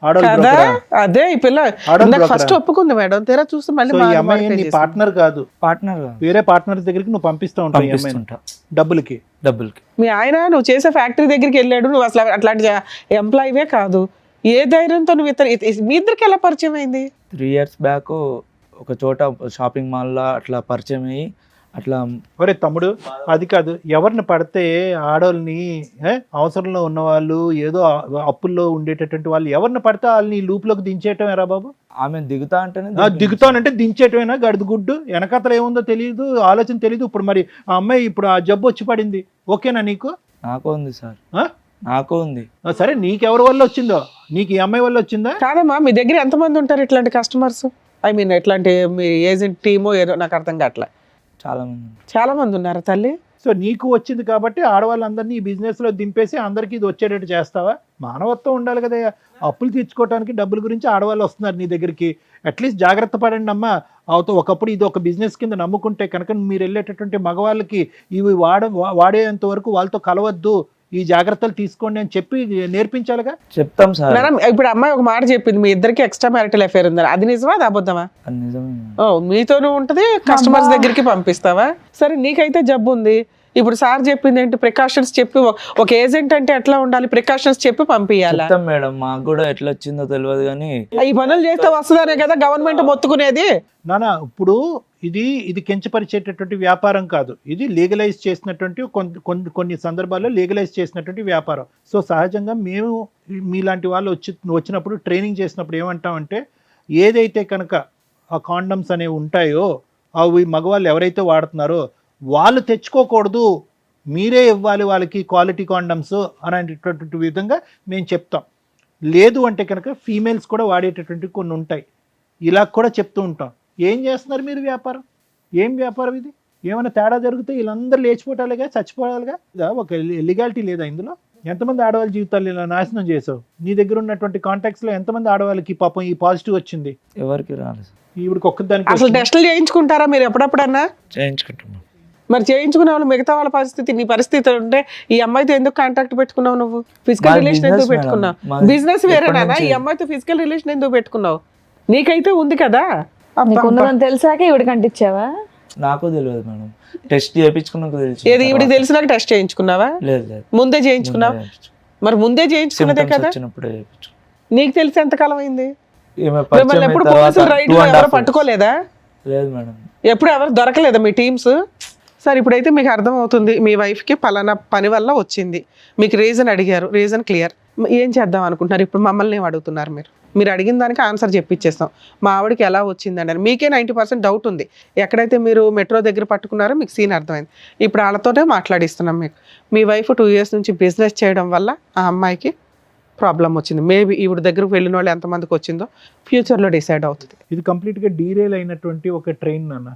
ఆడవాళ్ళ కదా broker ఆ? అదే ఈ పిల్ల ఆడవాళ్ళ ఇందాక broker ఫస్ట్ ఆ? ఒప్పుకుంది మేడం, తీరా చూస్తే మళ్ళీ సో ఈ మారు అమ్మాయి మారు నీ చేసింది. పార్ట్నర్ కాదు, పార్ట్నర్ వేరే పార్ట్నర్ దగ్గరికి నువ్వు పంపిస్తూ ఉంటావు ఈ అమ్మాయిని పంపిస్తుంటా డబ్బులకి. డబ్బులకి. మీ ఆయన నువ్వు చేసే ఫ్యాక్టరీ దగ్గరికి వెళ్ళాడు, నువ్వు అసలు అట్లాంటి ఎంప్లాయీవే కాదు. ఏ ధైర్యంతో నువ్వు మీ ఇద్దరికి ఎలా పరిచయం అయింది? 3 years బ్యాక్ ఒక చోట షాపింగ్ మాల్లో అట్లా పరిచయం అయ్యి అట్లా. ఒరే తమ్ముడు, అది కాదు, ఎవరిని పడితే ఆడవాళ్ళని అవసరంలో ఉన్న వాళ్ళు, ఏదో అప్పుల్లో ఉండేటటువంటి వాళ్ళు ఎవరిని పడితే వాళ్ళని లూప్లోకి దించేయటం ఎరా బాబు? ఆమె దిగుతా అంటేనే దిగుతానంటే దించేయటమేనా? గడుదు గుడ్డు వెనకతలు ఏముందో తెలియదు, ఆలోచన తెలియదు. ఇప్పుడు మరి ఆ అమ్మాయి ఇప్పుడు ఆ జబ్బు వచ్చి పడింది, ఓకేనా నీకు? నాకు ఉంది సార్, ఆ? నాకు ఉంది. సరే, నీకెవరి వల్ల వచ్చిందో? నీకు ఈ అమ్మాయి వల్ల వచ్చిందా? కాదమ్మా, మీ దగ్గర ఎంతమంది ఉంటారు ఇట్లాంటి కస్టమర్స్? ఐ మీన్ ఇట్లాంటి మీ ఏజెంట్ టీమో ఏదో నాకు అర్థం కావట్లే. చాలా మంది. చాలా మంది ఉన్నారు తల్లి. సో నీకు వచ్చింది కాబట్టి ఆడవాళ్ళందరినీ ఈ బిజినెస్లో దింపేసి అందరికీ ఇది వచ్చేటట్టు చేస్తావా? మానవత్వం ఉండాలి కదా. అప్పులు తీర్చుకోవడానికి డబ్బుల గురించి ఆడవాళ్ళు వస్తున్నారు నీ దగ్గరికి. అట్లీస్ట్ జాగ్రత్త పడండి అమ్మా. ఒకప్పుడు ఇది ఒక బిజినెస్ కింద నమ్ముకుంటే కనుక మీరు వెళ్ళేటటువంటి మగవాళ్ళకి ఇవి వాడేంత వరకు వాళ్ళతో కలవద్దు, ఈ జాగ్రత్తలు తీసుకోండి అని చెప్పి నేర్పించాలిగా. చెప్తాం సార్. మేడం, ఇప్పుడు అమ్మాయి ఒక మాట చెప్పింది, మీ ఇద్దరికి ఎక్స్ట్రా మ్యారిటల్ అఫేర్ ఉందని. అది నిజమా, అది అబద్ధమా? అది నిజమే. ఓ, మీతోనూ ఉంటది, కస్టమర్స్ దగ్గరికి పంపిస్తావా? సరే, నీకైతే జబ్బు ఉంది. ఇప్పుడు సార్ చెప్పింది ఏంటి? ప్రికాషన్స్ చెప్పి, ఒక ఏజెంట్ అంటే ఎట్లా ఉండాలి, ప్రికాషన్స్ చెప్పి పంపించాలా? చెప్తాం మేడం, మాకు కూడా ఎట్లా వచ్చిందో తెలియదు కానీ ఈ పనులు చేస్తే వస్తుందనే కదా గవర్నమెంట్ మొత్తుకునేది. నానా, ఇప్పుడు ఇది కించపరిచేటటువంటి వ్యాపారం కాదు, ఇది లీగలైజ్ చేసినటువంటి కొన్ని సందర్భాల్లో లీగలైజ్ చేసినటువంటి వ్యాపారం. సో సహజంగా మేము మీలాంటి వాళ్ళు వచ్చినప్పుడు ట్రైనింగ్ చేసినప్పుడు ఏమంటామంటే, ఏదైతే కనుక ఆ కాండమ్స్ అనేవి ఉంటాయో అవి మగవాళ్ళు ఎవరైతే వాడుతున్నారో వాళ్ళు తెచ్చుకోకూడదు, మీరే ఇవ్వాలి వాళ్ళకి క్వాలిటీ కాండమ్స్ అనేటటువంటి విధంగా మేము చెప్తాం. లేదు అంటే కనుక ఫీమేల్స్ కూడా వాడేటటువంటి కొన్ని ఉంటాయి, ఇలా కూడా చెప్తూ ఉంటాం. ఏం చేస్తున్నారు మీరు వ్యాపారం? ఏం వ్యాపారం ఇది? ఏమైనా తేడా జరిగితే వీళ్ళందరూ లేచిపోవటాలిగా, చచ్చిపోవాలిగా. ఒక లీగాలిటీ లేదా ఇందులో? ఎంతమంది ఆడవాళ్ళ జీవితాలు ఇలా నాశనం చేసావు? నీ దగ్గర ఉన్నటువంటి కాంటాక్ట్స్లో ఎంతమంది ఆడవాళ్ళకి పాపం ఈ పాజిటివ్ వచ్చింది? ఎవరికి రాలేదు. ఈవిడికి ఒక్కదానికి అసలు టెస్టులు చేయించుకుంటారా మీరు ఎప్పుడప్పుడన్నా? చేయించుకుంటున్నాం. మరి చేయించుకునే వాళ్ళు మిగతా వాళ్ళ పరిస్థితి, నీ పరిస్థితి ఉంటే ఈ అమ్మాయితో ఎందుకు కాంటాక్ట్ పెట్టుకున్నావు? నువ్వు ఫిజికల్ మాది రిలేషన్ business ఎందుకు మేడం. పెట్టుకున్నావు? మాది బిజినెస్ వేరేనా? ఎప్పటి ఈ నుంచి? అమ్మాయితో ఫిజికల్ రిలేషన్ ఎందుకు పెట్టుకున్నావు? నీకైతే ఉంది కదా. నీకు ఉన్నదని తెలిసాక ఇవిడికి అంటించావా? నాకు తెలియదు మేడం, టెస్ట్ చేయించుకున్నాక తెలిసి. ఏది ఈవిడికి తెలిసినాక టెస్ట్ చేయించుకున్నావా? లేదు లేదు, ముందే చేయించుకున్నావు? మరి ముందే చేయించుకున్నదే కదా. వచ్చినప్పుడే చేయించుకున్నాం. నీకు తెలిసి ఎంతకాలం అయింది? ఈమె మిమ్మల్ని పరిచయం ఎప్పుడు అయిన పోలీసులు తర్వాత రైడ్ 2.5 ఎవరు years. పట్టుకోలేదా? లేదు మేడం. ఎప్పుడు ఎవరు దొరకలేదా మీ టీమ్స్? సార్, ఇప్పుడైతే మీకు అర్థమవుతుంది, మీ వైఫ్కి పలానా పని వల్ల వచ్చింది, మీకు రీజన్ అడిగారు, రీజన్ క్లియర్. ఏం చేద్దాం అనుకుంటున్నారు? ఇప్పుడు మమ్మల్ని ఏం అడుగుతున్నారు? మీరు అడిగిన దానికి ఆన్సర్ చెప్పిచ్చేస్తాం. మా ఆవిడకి ఎలా వచ్చిందండి అని మీకే 90% డౌట్ ఉంది. ఎక్కడైతే మీరు మెట్రో దగ్గర పట్టుకున్నారో మీకు సీన్ అర్థమైంది. ఇప్పుడు వాళ్ళతోనే మాట్లాడిస్తున్నాం. మీ వైఫ్ 2 years నుంచి బిజినెస్ చేయడం వల్ల ఆ అమ్మాయికి ప్రాబ్లం వచ్చింది. మేబీ ఈవిడ దగ్గరకు వెళ్ళిన వాళ్ళు ఎంతమందికి వచ్చిందో ఫ్యూచర్లో డిసైడ్ అవుతుంది. ఇది కంప్లీట్గా డీరేల్ అయినటువంటి ఒక ట్రైన్ నాన్న.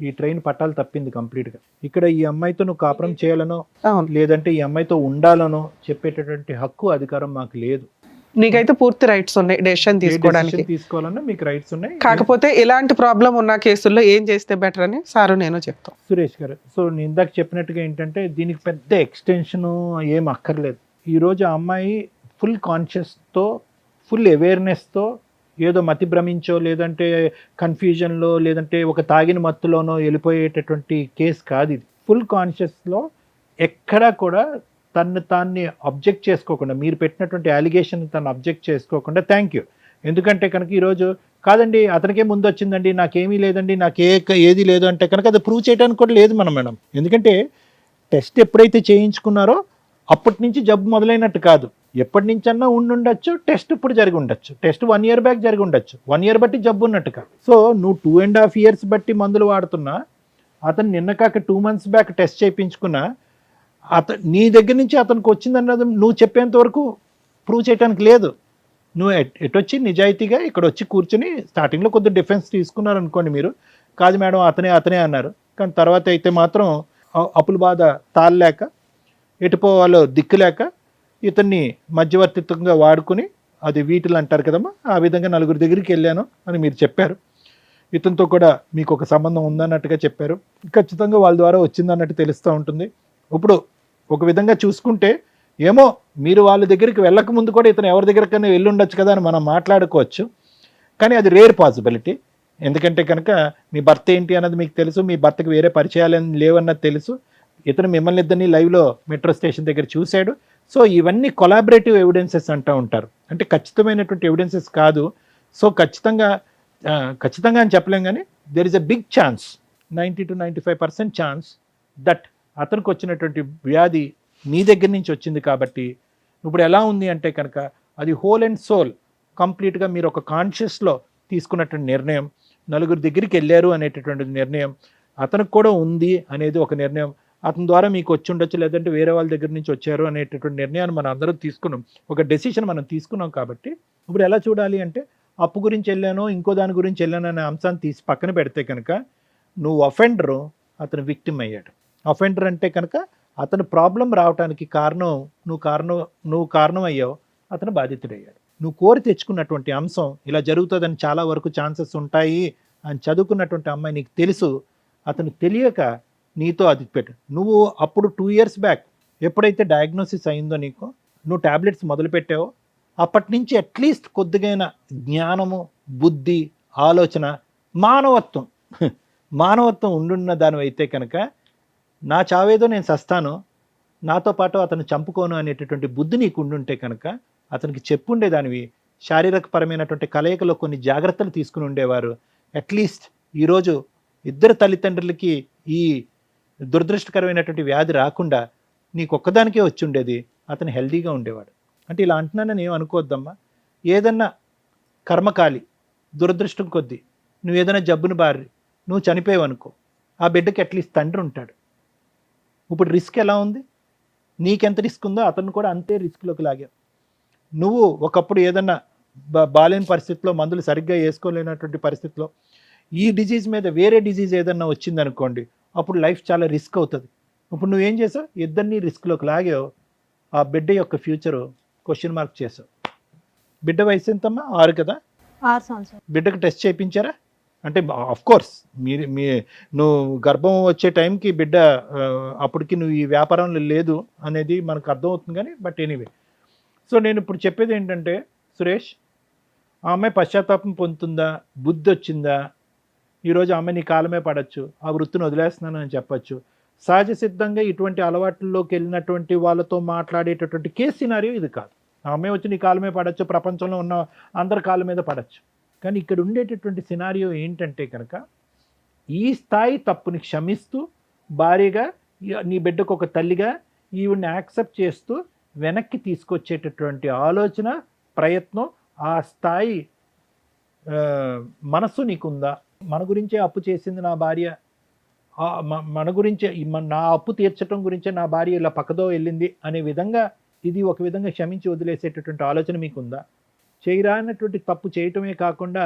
ఈ ట్రైన్ పట్టాలు తప్పింది కంప్లీట్గా. ఇక్కడ ఈ అమ్మాయితో నువ్వు కాపురం చేయాలనో అవును. లేదంటే ఈ అమ్మాయితో ఉండాలనో చెప్పేటటువంటి హక్కు అధికారం మాకు లేదు. నీకైతే పూర్తి రైట్స్ ఉన్నాయి డెసిషన్ ఏ తీసుకోవడానికి. decision తీసుకోవాలన్నా మీకు రైట్స్ ఉన్నాయి. కాకపోతే ఇలాంటి ప్రాబ్లం ఉన్న కేసుల్లో ఏం చేస్తే బెటర్ అని సారు నేను చెప్తాం. సురేష్ గారు, సో నేను ఇందాక చెప్పినట్టుగా ఏంటంటే దీనికి పెద్ద ఎక్స్టెన్షను ఏం అక్కర్లేదు. ఈరోజు ఆ అమ్మాయి ఫుల్ కాన్షియస్తో, ఫుల్ అవేర్నెస్తో, ఏదో మతి భ్రమించో లేదంటే కన్ఫ్యూజన్లో లేదంటే ఒక తాగిన మత్తులోనో వెళ్ళిపోయేటటువంటి కేసు కాదు ఇది. ఫుల్ కాన్షియస్లో ఎక్కడా కూడా తాన్ని అబ్జెక్ట్ చేసుకోకుండా, మీరు పెట్టినటువంటి అలిగేషన్ తను అబ్జెక్ట్ చేసుకోకుండా థ్యాంక్ యూ. ఎందుకంటే కనుక ఈరోజు కాదండి అతనికే ముందు వచ్చిందండి, నాకేమీ లేదండి, ఏది లేదు అంటే కనుక అది ప్రూవ్ చేయడానికి కూడా లేదు మేడం. ఎందుకంటే టెస్ట్ ఎప్పుడైతే చేయించుకున్నారో అప్పటి నుంచి జబ్బు మొదలైనట్టు కాదు. ఎప్పటి నుంచన్నా ఉండొచ్చు, టెస్ట్ ఇప్పుడు జరిగి ఉండొచ్చు, టెస్ట్ 1 year బ్యాక్ జరిగి ఉండొచ్చు, 1 year బట్టి జబ్బు ఉన్నట్టు కాదు. సో నువ్వు 2.5 years బట్టి మందులు వాడుతున్నా, అతను నిన్న కాక 2 months బ్యాక్ టెస్ట్ చేయించుకున్నా, నీ దగ్గర నుంచి అతనికి వచ్చిందన్నది నువ్వు చెప్పేంత వరకు ప్రూవ్ చేయడానికి లేదు. నువ్వు ఎటొచ్చి నిజాయితీగా ఇక్కడ వచ్చి కూర్చొని స్టార్టింగ్లో కొద్దిగా డిఫెన్స్ తీసుకున్నారు అనుకోండి, మీరు కాదు మేడం అతనే అన్నారు, కానీ తర్వాత అయితే మాత్రం అప్పుల బాధ తాళలేక ఎటుపోవాలో దిక్కులేక ఇతన్ని మధ్యవర్తిత్వంగా వాడుకుని, అది వీటిలు అంటారు కదమ్మా, ఆ విధంగా 4 దగ్గరికి వెళ్ళాను అని మీరు చెప్పారు. ఇతనితో కూడా మీకు ఒక సంబంధం ఉందన్నట్టుగా చెప్పారు. ఖచ్చితంగా వాళ్ళ ద్వారా వచ్చిందన్నట్టు తెలుస్తూ ఉంటుంది. ఇప్పుడు ఒక విధంగా చూసుకుంటే ఏమో మీరు వాళ్ళ దగ్గరికి వెళ్ళక ముందు కూడా ఇతను ఎవరి దగ్గరికైనా వెళ్ళి ఉండొచ్చు కదా అని మనం మాట్లాడుకోవచ్చు, కానీ అది రేర్ పాసిబిలిటీ. ఎందుకంటే కనుక మీ భర్త ఏంటి అన్నది మీకు తెలుసు, మీ భర్తకి వేరే పరిచయాలు లేవన్నది తెలుసు, ఇతను మిమ్మల్ని ఇద్దరిని లైవ్లో మెట్రో స్టేషన్ దగ్గర చూశాడు. సో ఇవన్నీ కొలాబరేటివ్ ఎవిడెన్సెస్ అంటూ ఉంటారు, అంటే ఖచ్చితమైనటువంటి ఎవిడెన్సెస్ కాదు. సో ఖచ్చితంగా అని చెప్పలేం, కానీ there is a big chance, 90 to 95% chance that అతనికి వచ్చినటువంటి వ్యాధి నీ దగ్గర నుంచి వచ్చింది. కాబట్టి ఇప్పుడు ఎలా ఉంది అంటే కనుక అది హోల్ అండ్ సోల్ కంప్లీట్గా మీరు ఒక కాన్షియస్లో తీసుకున్నటువంటి నిర్ణయం, 4 దగ్గరికి వెళ్ళారు అనేటటువంటి నిర్ణయం, అతనికి కూడా ఉంది అనేది ఒక నిర్ణయం, అతని ద్వారా మీకు వచ్చి ఉండొచ్చు లేదంటే వేరే వాళ్ళ దగ్గర నుంచి వచ్చారు అనేటటువంటి నిర్ణయాన్ని మనం అందరం తీసుకున్నాం, ఒక డెసిషన్ మనం తీసుకున్నాం. కాబట్టి ఇప్పుడు ఎలా చూడాలి అంటే అప్పు గురించి వెళ్ళానో ఇంకో దాని గురించి వెళ్ళాను అనే అంశాన్ని తీసి పక్కన పెడితే కనుక నువ్వు అఫెండరు, అతను విక్టిమ్ అయ్యాడు. అఫెండర్ అంటే కనుక అతను ప్రాబ్లం రావడానికి కారణం నువ్వు కారణం అయ్యావు, అతను బాధితుడయ్యాడు. నువ్వు కోరి తెచ్చుకున్నటువంటి అంశం ఇలా జరుగుతుందని చాలా వరకు ఛాన్సెస్ ఉంటాయి అని చదువుకున్నటువంటి అమ్మాయి నీకు తెలుసు, అతను తెలియక నీతో అది పెట్టు. నువ్వు అప్పుడు 2 years బ్యాక్ ఎప్పుడైతే డయాగ్నోసిస్ అయిందో నీకు, నువ్వు ట్యాబ్లెట్స్ మొదలుపెట్టావో అప్పటి నుంచి అట్లీస్ట్ కొద్దిగైన జ్ఞానము, బుద్ధి, ఆలోచన, మానవత్వం ఉండున్న దానివైతే కనుక నా చావేదో నేను సస్తాను, నాతో పాటు అతను చంపుకోను అనేటటువంటి బుద్ధి నీకు ఉండుంటే కనుక అతనికి చెప్పుండేదానివి, శారీరకపరమైనటువంటి కలయికలో కొన్ని జాగ్రత్తలు తీసుకుని ఉండేవారు. అట్లీస్ట్ ఈరోజు ఇద్దరు తల్లిదండ్రులకి ఈ దురదృష్టకరమైనటువంటి వ్యాధి రాకుండా నీకు ఒక్కదానికే వచ్చి ఉండేది, అతను హెల్దీగా ఉండేవాడు. అంటే ఇలా అంటున్నానని ఏం అనుకోవద్దమ్మా. ఏదన్నా కర్మకాలి దురదృష్టం కొద్దీ నువ్వు ఏదైనా జబ్బును బారి నువ్వు చనిపోయావు అనుకో, ఆ బిడ్డకి అట్లీస్ట్ తండ్రి ఉంటాడు. ఇప్పుడు రిస్క్ ఎలా ఉంది, నీకెంత రిస్క్ ఉందో అతను కూడా అంతే రిస్క్లోకి లాగావు. నువ్వు ఒకప్పుడు ఏదన్నా బాలేని పరిస్థితిలో, మందులు సరిగ్గా వేసుకోలేనటువంటి పరిస్థితిలో ఈ డిజీజ్ మీద వేరే డిజీజ్ ఏదన్నా వచ్చిందనుకోండి, అప్పుడు లైఫ్ చాలా రిస్క్ అవుతుంది. ఇప్పుడు నువ్వేం చేసావు, ఇద్దరిని రిస్క్లోకి లాగావు, ఆ బిడ్డ యొక్క ఫ్యూచరు క్వశ్చన్ మార్క్ చేసావు. బిడ్డ వయసు ఎంతమ్మా? 6 కదా? 6 సంవత్సరాలు. బిడ్డకు టెస్ట్ చేయించారా? అంటే ఆఫ్ కోర్స్ నువ్వు గర్భం వచ్చే టైంకి బిడ్డ అప్పటికి నువ్వు ఈ వ్యాపారంలో లేదు అనేది మనకు అర్థమవుతుంది, కానీ బట్ ఎనీవే. సో నేను ఇప్పుడు చెప్పేది ఏంటంటే సురేష్, ఆ అమ్మాయి పశ్చాత్తాపం పొందుతుందా, బుద్ధి వచ్చిందా, ఈరోజు ఆ అమ్మాయి నీ కాలమే పడవచ్చు, ఆ వృత్తిని వదిలేస్తున్నాను అని చెప్పచ్చు. సహజ సిద్ధంగా ఇటువంటి అలవాట్లలోకి వెళ్ళినటువంటి వాళ్ళతో మాట్లాడేటటువంటి కేస్ సినారియో ఇది కాదు. ఆ అమ్మాయి వచ్చి నీ కాలమే పడవచ్చు, ప్రపంచంలో ఉన్న అందరి కాళ్ళ మీద పడవచ్చు. కానీ ఇక్కడ ఉండేటటువంటి సినారియో ఏంటంటే కనుక ఈ స్థాయి తప్పుని క్షమిస్తూ భార్యగా, నీ బిడ్డకు ఒక తల్లిగా ఈవిడ్ని యాక్సెప్ట్ చేస్తూ వెనక్కి తీసుకొచ్చేటటువంటి ఆలోచన, ప్రయత్నం, ఆ స్థాయి మనస్సు నీకుందా? మన గురించే అప్పు చేసింది నా భార్య, మన గురించే నా అప్పు తీర్చడం గురించే నా భార్య ఇలా పక్కదో వెళ్ళింది అనే విధంగా, ఇది ఒక విధంగా క్షమించి వదిలేసేటటువంటి ఆలోచన మీకుందా? చేయరానటువంటి తప్పు చేయటమే కాకుండా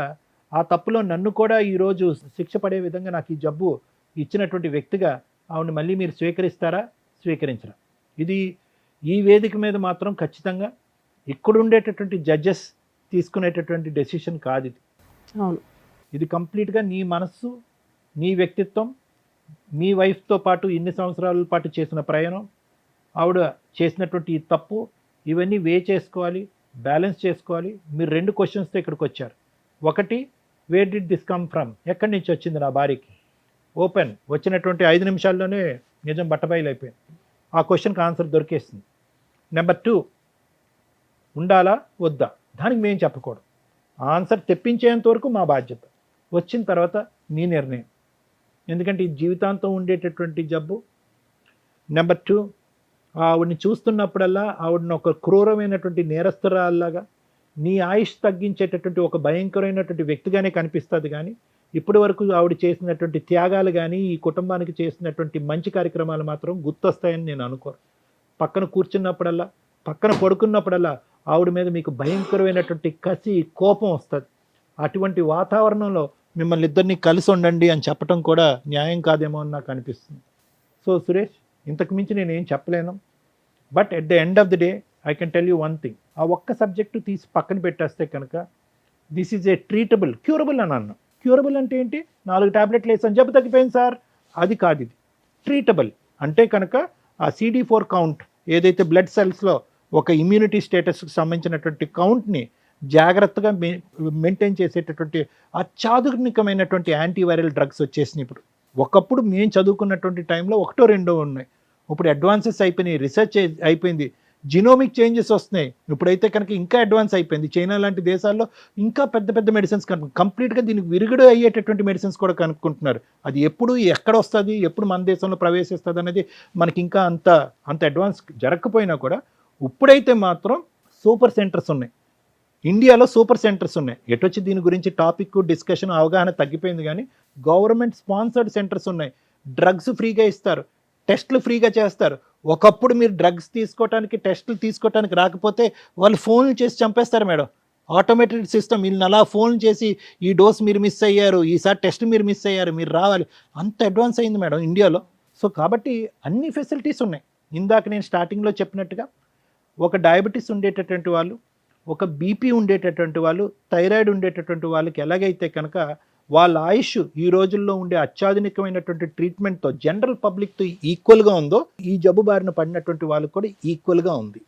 ఆ తప్పులో నన్ను కూడా ఈరోజు శిక్ష పడే విధంగా నాకు ఈ జబ్బు ఇచ్చినటువంటి వ్యక్తిగా ఆవిడని మళ్ళీ మీరు స్వీకరిస్తారా, స్వీకరించరా? ఇది ఈ వేదిక మీద మాత్రం ఖచ్చితంగా ఇక్కడ ఉండేటటువంటి జడ్జెస్ తీసుకునేటటువంటి డెసిషన్ కాదు ఇది. అవును. ఇది కంప్లీట్గా నీ మనస్సు, నీ వ్యక్తిత్వం, మీ వైఫ్తో పాటు ఇన్ని సంవత్సరాల పాటు చేసిన ప్రయాణం, ఆవిడ చేసినటువంటి ఈ తప్పు, ఇవన్నీ చేసుకోవాలి, బ్యాలెన్స్ చేసుకోవాలి. మీరు 2 క్వశ్చన్స్తో ఇక్కడికి వచ్చారు. ఒకటి, where did this come from, ఎక్కడి నుంచి వచ్చింది నా భార్యకి? ఓపెన్, వచ్చినటువంటి 5 నిమిషాల్లోనే నిజం బట్టబయలు అయిపోయింది. ఆ క్వశ్చన్కి ఆన్సర్ దొరికేస్తుంది. నెంబర్ 2, ఉండాలా వద్దా, దానికి మేము చెప్పకూడదు. ఆన్సర్ తెప్పించేంత వరకు మా బాధ్యత, వచ్చిన తర్వాత మీ నిర్ణయం. ఎందుకంటే ఇది జీవితాంతం ఉండేటటువంటి జబ్బు. నెంబర్ 2, ఆవిడని చూస్తున్నప్పుడల్లా ఆవిడని ఒక క్రూరమైనటువంటి నేరస్తురాల్లాగా, నీ ఆయుష్ తగ్గించేటటువంటి ఒక భయంకరమైనటువంటి వ్యక్తిగానే కనిపిస్తుంది. కానీ ఇప్పటి వరకు ఆవిడ చేసినటువంటి త్యాగాలు కానీ, ఈ కుటుంబానికి చేసినటువంటి మంచి కార్యక్రమాలు మాత్రం గుర్తొస్తాయని నేను అనుకోను. పక్కన కూర్చున్నప్పుడల్లా, పక్కన పడుకున్నప్పుడల్లా ఆవిడ మీద మీకు భయంకరమైనటువంటి కసి, కోపం వస్తుంది. అటువంటి వాతావరణంలో మిమ్మల్ని ఇద్దరిని కలిసి ఉండండి అని చెప్పడం కూడా న్యాయం కాదేమో అని నాకు అనిపిస్తుంది. సో సురేష్, ఇంతకు మించి నేనేం చెప్పలేను. But at the end of the day I can tell you one thing. ఆ ఒక్క సబ్జెక్టు తీసి పక్కన పెట్టేస్తే కనుక this is a treatable, curable అని అన్నాను. క్యూరబుల్ అంటే ఏంటి? 4 టాబ్లెట్లు వేసాను జబ్బు తగ్గిపోయింది సార్, అది కాదు. ఇది ట్రీటబుల్ అంటే కనుక ఆ CD4 కౌంట్ ఏదైతే బ్లడ్ సెల్స్లో ఒక ఇమ్యూనిటీ స్టేటస్కి సంబంధించినటువంటి కౌంట్ని జాగ్రత్తగా మెయింటైన్ చేసేటటువంటి అత్యాధునికమైనటువంటి యాంటీవైరల్ డ్రగ్స్ వచ్చేసినాయి ఇప్పుడు. ఒకప్పుడు మేము చదువుకున్నటువంటి టైంలో 1, 2 ఉన్నాయి. ఇప్పుడు అడ్వాన్సెస్ అయిపోయినాయి, రీసెర్చ్ అయిపోయింది, జినోమిక్ చేంజెస్ వస్తున్నాయి. ఇప్పుడైతే కనుక ఇంకా అడ్వాన్స్ అయిపోయింది. చైనా లాంటి దేశాల్లో ఇంకా పెద్ద పెద్ద మెడిసిన్స్ కంప్లీట్గా దీనికి విరుగుడు అయ్యేటటువంటి మెడిసిన్స్ కూడా కనుక్కుంటున్నారు. అది ఎప్పుడు ఎక్కడ వస్తుంది, ఎప్పుడు మన దేశంలో ప్రవేశిస్తుంది అనేది మనకి ఇంకా అంత అడ్వాన్స్ జరగకపోయినా కూడా ఇప్పుడైతే మాత్రం సూపర్ సెంటర్స్ ఉన్నాయి. ఇండియాలో సూపర్ సెంటర్స్ ఉన్నాయి. ఎటొచ్చి దీని గురించి టాపిక్ డిస్కషన్ అవగాహన తగ్గిపోయింది. కానీ గవర్నమెంట్ స్పాన్సర్డ్ సెంటర్స్ ఉన్నాయి. డ్రగ్స్ ఫ్రీగా ఇస్తారు, టెస్టులు ఫ్రీగా చేస్తారు. ఒకప్పుడు మీరు డ్రగ్స్ తీసుకోవడానికి, టెస్టులు తీసుకోవడానికి రాకపోతే వాళ్ళు ఫోన్లు చేసి చంపేస్తారు మేడం. ఆటోమేటెడ్ సిస్టమ్, వీళ్ళని అలా ఫోన్ చేసి ఈ డోస్ మీరు మిస్ అయ్యారు, ఈసారి టెస్ట్ మీరు మిస్ అయ్యారు, మీరు రావాలి, అంత అడ్వాన్స్ అయింది మేడం ఇండియాలో. సో కాబట్టి అన్ని ఫెసిలిటీస్ ఉన్నాయి. ఇందాక నేను స్టార్టింగ్లో చెప్పినట్టుగా ఒక డయాబెటీస్ ఉండేటటువంటి వాళ్ళు, ఒక బీపీ ఉండేటటువంటి వాళ్ళు, థైరాయిడ్ ఉండేటటువంటి వాళ్ళకి ఎలాగైతే కనుక వాళ్ళ ఆయుష్ ఈ రోజుల్లో ఉండే అత్యాధునికమైనటువంటి ట్రీట్మెంట్తో జనరల్ పబ్లిక్తో ఈక్వల్గా ఉందో, ఈ జబ్బు బారిన పడినటువంటి వాళ్ళకి కూడా ఈక్వల్గా ఉంది.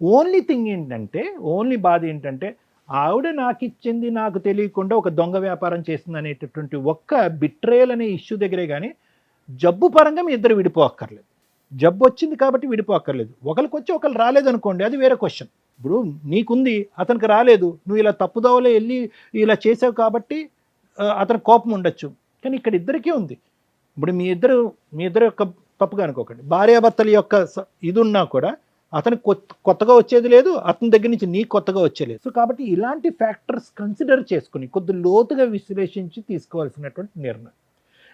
ఓన్లీ థింగ్ ఏంటంటే, ఓన్లీ బాధ ఏంటంటే, ఆవిడ నాకు ఇచ్చింది నాకు తెలియకుండా ఒక దొంగ వ్యాపారం చేస్తుంది అనేటటువంటి ఒక్క బిట్రేయల్ అనే ఇష్యూ దగ్గరే. కానీ జబ్బు పరంగా మీ ఇద్దరు విడిపోక్కర్లేదు. జబ్బు వచ్చింది కాబట్టి విడిపోక్కర్లేదు. ఒకరికి వచ్చి ఒకరు రాలేదనుకోండి, అది వేరే క్వశ్చన్. ఇప్పుడు నీకుంది, అతనికి రాలేదు, నువ్వు ఇలా తప్పుదోవలో వెళ్ళి ఇలా చేసావు కాబట్టి అతనికి కోపం ఉండొచ్చు. కానీ ఇక్కడ ఇద్దరికీ ఉంది. ఇప్పుడు మీ ఇద్దరు యొక్క తప్పుగా అనుకోకండి. భార్యాభర్తల యొక్క ఇది ఉన్నా కూడా అతనికి కొత్తగా వచ్చేది లేదు, అతని దగ్గర నుంచి నీకు కొత్తగా వచ్చేలేదు. సో కాబట్టి ఇలాంటి ఫ్యాక్టర్స్ కన్సిడర్ చేసుకుని కొద్ది లోతుగా విశ్లేషించి తీసుకోవాల్సినటువంటి నిర్ణయం.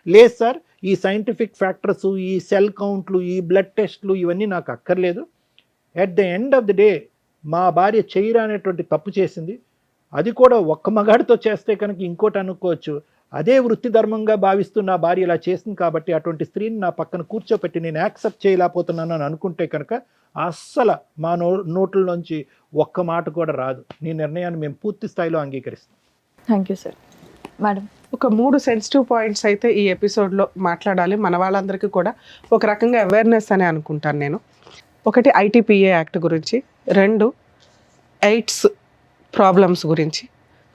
లేదు సార్, ఈ సైంటిఫిక్ ఫ్యాక్టర్స్, ఈ సెల్ కౌంట్లు, ఈ బ్లడ్ టెస్ట్లు ఇవన్నీ నాకు అక్కర్లేదు. At the end of the day మా భార్య చేయరా అనేటువంటి తప్పు చేసింది. అది కూడా ఒక్క మగాడితో చేస్తే కనుక ఇంకోటి అనుకోవచ్చు, అదే వృత్తి ధర్మంగా భావిస్తూ నా భార్య ఇలా చేసింది కాబట్టి అటువంటి స్త్రీని నా పక్కన కూర్చోపెట్టి నేను యాక్సెప్ట్ చేయలేకపోతున్నాను అని అనుకుంటే కనుక అస్సలు మా నోట్లలోంచి ఒక్క మాట కూడా రాదు. నీ నిర్ణయాన్ని మేము పూర్తి స్థాయిలో అంగీకరిస్తాం. Thank you sir. మేడం, ఒక 3 సెన్సిటివ్ పాయింట్స్ అయితే ఈ ఎపిసోడ్లో మాట్లాడాలి. మన వాళ్ళందరికీ కూడా ఒక రకంగా అవేర్నెస్ అని అనుకుంటాను నేను. ఒకటి, ITPA యాక్ట్ గురించి. 2, ఎయిడ్స్ ప్రాబ్లమ్స్ గురించి.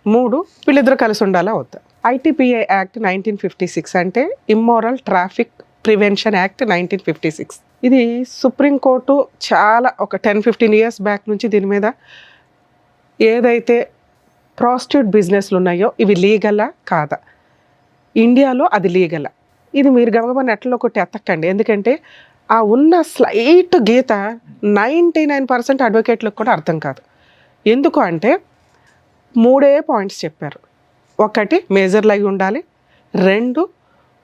3, వీళ్ళిద్దరూ కలిసి ఉండాలా వద్దా. ITPA యాక్ట్ 1956 అంటే ఇమ్మోరల్ ట్రాఫిక్ ప్రివెన్షన్ యాక్ట్ 1956. ఇది సుప్రీంకోర్టు చాలా ఒక 10-15 ఇయర్స్ బ్యాక్ నుంచి దీని మీద ఏదైతే ప్రాస్టిట్యూట్ బిజినెస్లు ఉన్నాయో ఇవి లీగలా కాదా, ఇండియాలో అది లీగలా, ఇది మీరు గమగమ నెట్లో ఒకటి ఎత్తకండి. ఎందుకంటే ఆ ఉన్న స్లైట్ గీత 99% అడ్వకేట్లకు కూడా అర్థం కాదు. ఎందుకు అంటే 3 పాయింట్స్ చెప్పారు. 1, మేజర్లు అయి ఉండాలి. 2,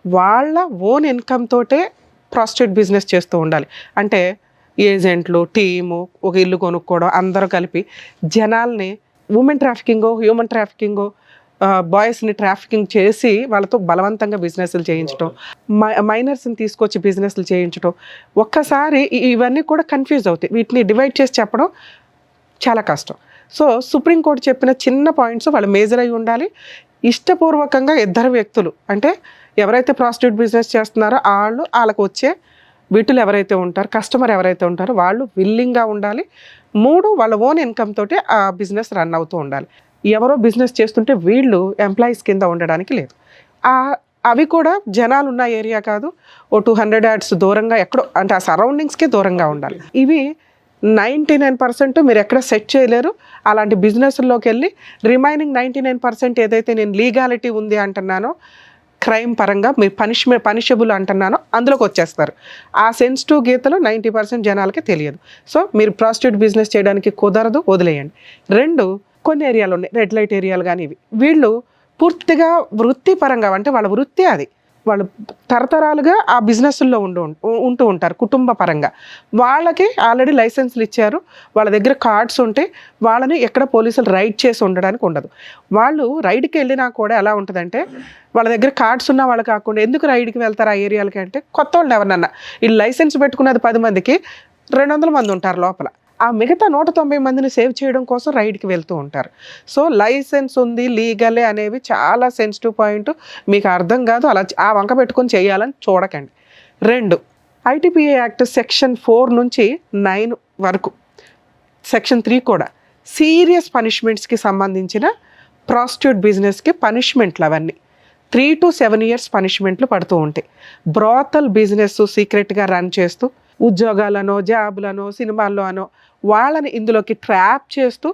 వాళ్ళ ఓన్ ఇన్కమ్ తోటే ప్రాస్టిట్యూట్ బిజినెస్ చేస్తూ ఉండాలి. అంటే ఏజెంట్లు, టీము, ఒక ఇల్లు కొనుక్కోవడం, అందరూ కలిపి జనాల్ని ఉమెన్ ట్రాఫికింగో, హ్యూమన్ ట్రాఫికింగో, బాయ్స్ని ట్రాఫికింగ్ చేసి వాళ్ళతో బలవంతంగా బిజినెస్లు చేయించడం, మైనర్స్ని తీసుకొచ్చి బిజినెస్లు చేయించడం, ఒక్కసారి ఇవన్నీ కూడా కన్ఫ్యూజ్ అవుతాయి. వీటిని డివైడ్ చేసి చెప్పడం చాలా కష్టం. సో సుప్రీంకోర్టు చెప్పిన చిన్న పాయింట్స్ వాళ్ళు మేజర్ అయి ఉండాలి. ఇష్టపూర్వకంగా ఇద్దరు వ్యక్తులు, అంటే ఎవరైతే ప్రాస్టిట్యూట్ బిజినెస్ చేస్తున్నారో వాళ్ళకు వచ్చే వీటిలో ఎవరైతే ఉంటారో, కస్టమర్ ఎవరైతే ఉంటారో వాళ్ళు విల్లింగ్గా ఉండాలి. 3, వాళ్ళ ఓన్ ఇన్కమ్ తోటి ఆ బిజినెస్ రన్ అవుతూ ఉండాలి. ఎవరో బిజినెస్ చేస్తుంటే వీళ్ళు ఎంప్లాయీస్ కింద ఉండడానికి లేదు. అవి కూడా జనాలు ఉన్న ఏరియా కాదు, ఓ 200 yards దూరంగా ఎక్కడో, అంటే ఆ సరౌండింగ్స్కే దూరంగా ఉండాలి. ఇవి 99% మీరు ఎక్కడ సెట్ చేయలేరు. అలాంటి బిజినెస్లోకి వెళ్ళి రిమైనింగ్ 99% ఏదైతే నేను లీగాలిటీ ఉంది అంటున్నానో, క్రైమ్ పరంగా మీరు పనిషబుల్ అంటున్నానో అందులోకి వచ్చేస్తారు. ఆ సెన్సిటివ్ గీతలు 90% జనాలకి తెలియదు. సో మీరు ప్రాస్టిట్యూట్ బిజినెస్ చేయడానికి కుదరదు, వదిలేయండి. 2, కొన్ని ఏరియాలు ఉన్నాయి, రెడ్ లైట్ ఏరియాలు కానీ ఇవి, వీళ్ళు పూర్తిగా వృత్తిపరంగా, అంటే వాళ్ళ వృత్తి అది, వాళ్ళు తరతరాలుగా ఆ బిజినెస్ల్లో ఉంటూ ఉంటారు కుటుంబ పరంగా. వాళ్ళకి ఆల్రెడీ లైసెన్స్లు ఇచ్చారు, వాళ్ళ దగ్గర కార్డ్స్ ఉంటే వాళ్ళని ఎక్కడ పోలీసులు రైడ్ చేసి ఉండడానికి ఉండదు. వాళ్ళు రైడ్కి వెళ్ళినా కూడా ఎలా ఉంటుందంటే, వాళ్ళ దగ్గర కార్డ్స్ ఉన్న వాళ్ళు కాకుండా ఎందుకు రైడ్కి వెళ్తారు ఆ ఏరియాలకి అంటే, కొత్త వాళ్ళు ఎవరన్నా, ఈ లైసెన్స్ పెట్టుకున్నది 10 మందికి 200 మంది ఉంటారు లోపల, ఆ మిగతా 190 మందిని సేవ్ చేయడం కోసం రైడ్కి వెళ్తూ ఉంటారు. సో లైసెన్స్ ఉంది, లీగలే అనేవి చాలా సెన్సిటివ్ పాయింట్. మీకు అర్థం కాదు, అలా ఆ వంక పెట్టుకొని చేయాలని చూడకండి. 2, ఐటీపీఏ యాక్ట్ సెక్షన్ 4 నుంచి 9 వరకు, సెక్షన్ 3 కూడా సీరియస్ పనిష్మెంట్స్కి సంబంధించిన ప్రాస్టిట్యూట్ బిజినెస్కి పనిష్మెంట్లు అవన్నీ 3 to 7 years పనిష్మెంట్లు పడుతూ ఉంటాయి. బ్రాతల్ బిజినెస్ సీక్రెట్గా రన్ చేస్తూ ఉద్యోగాలనో, జాబులనో, సినిమాల్లో అనో వాళ్ళని ఇందులోకి ట్రాప్ చేస్తూ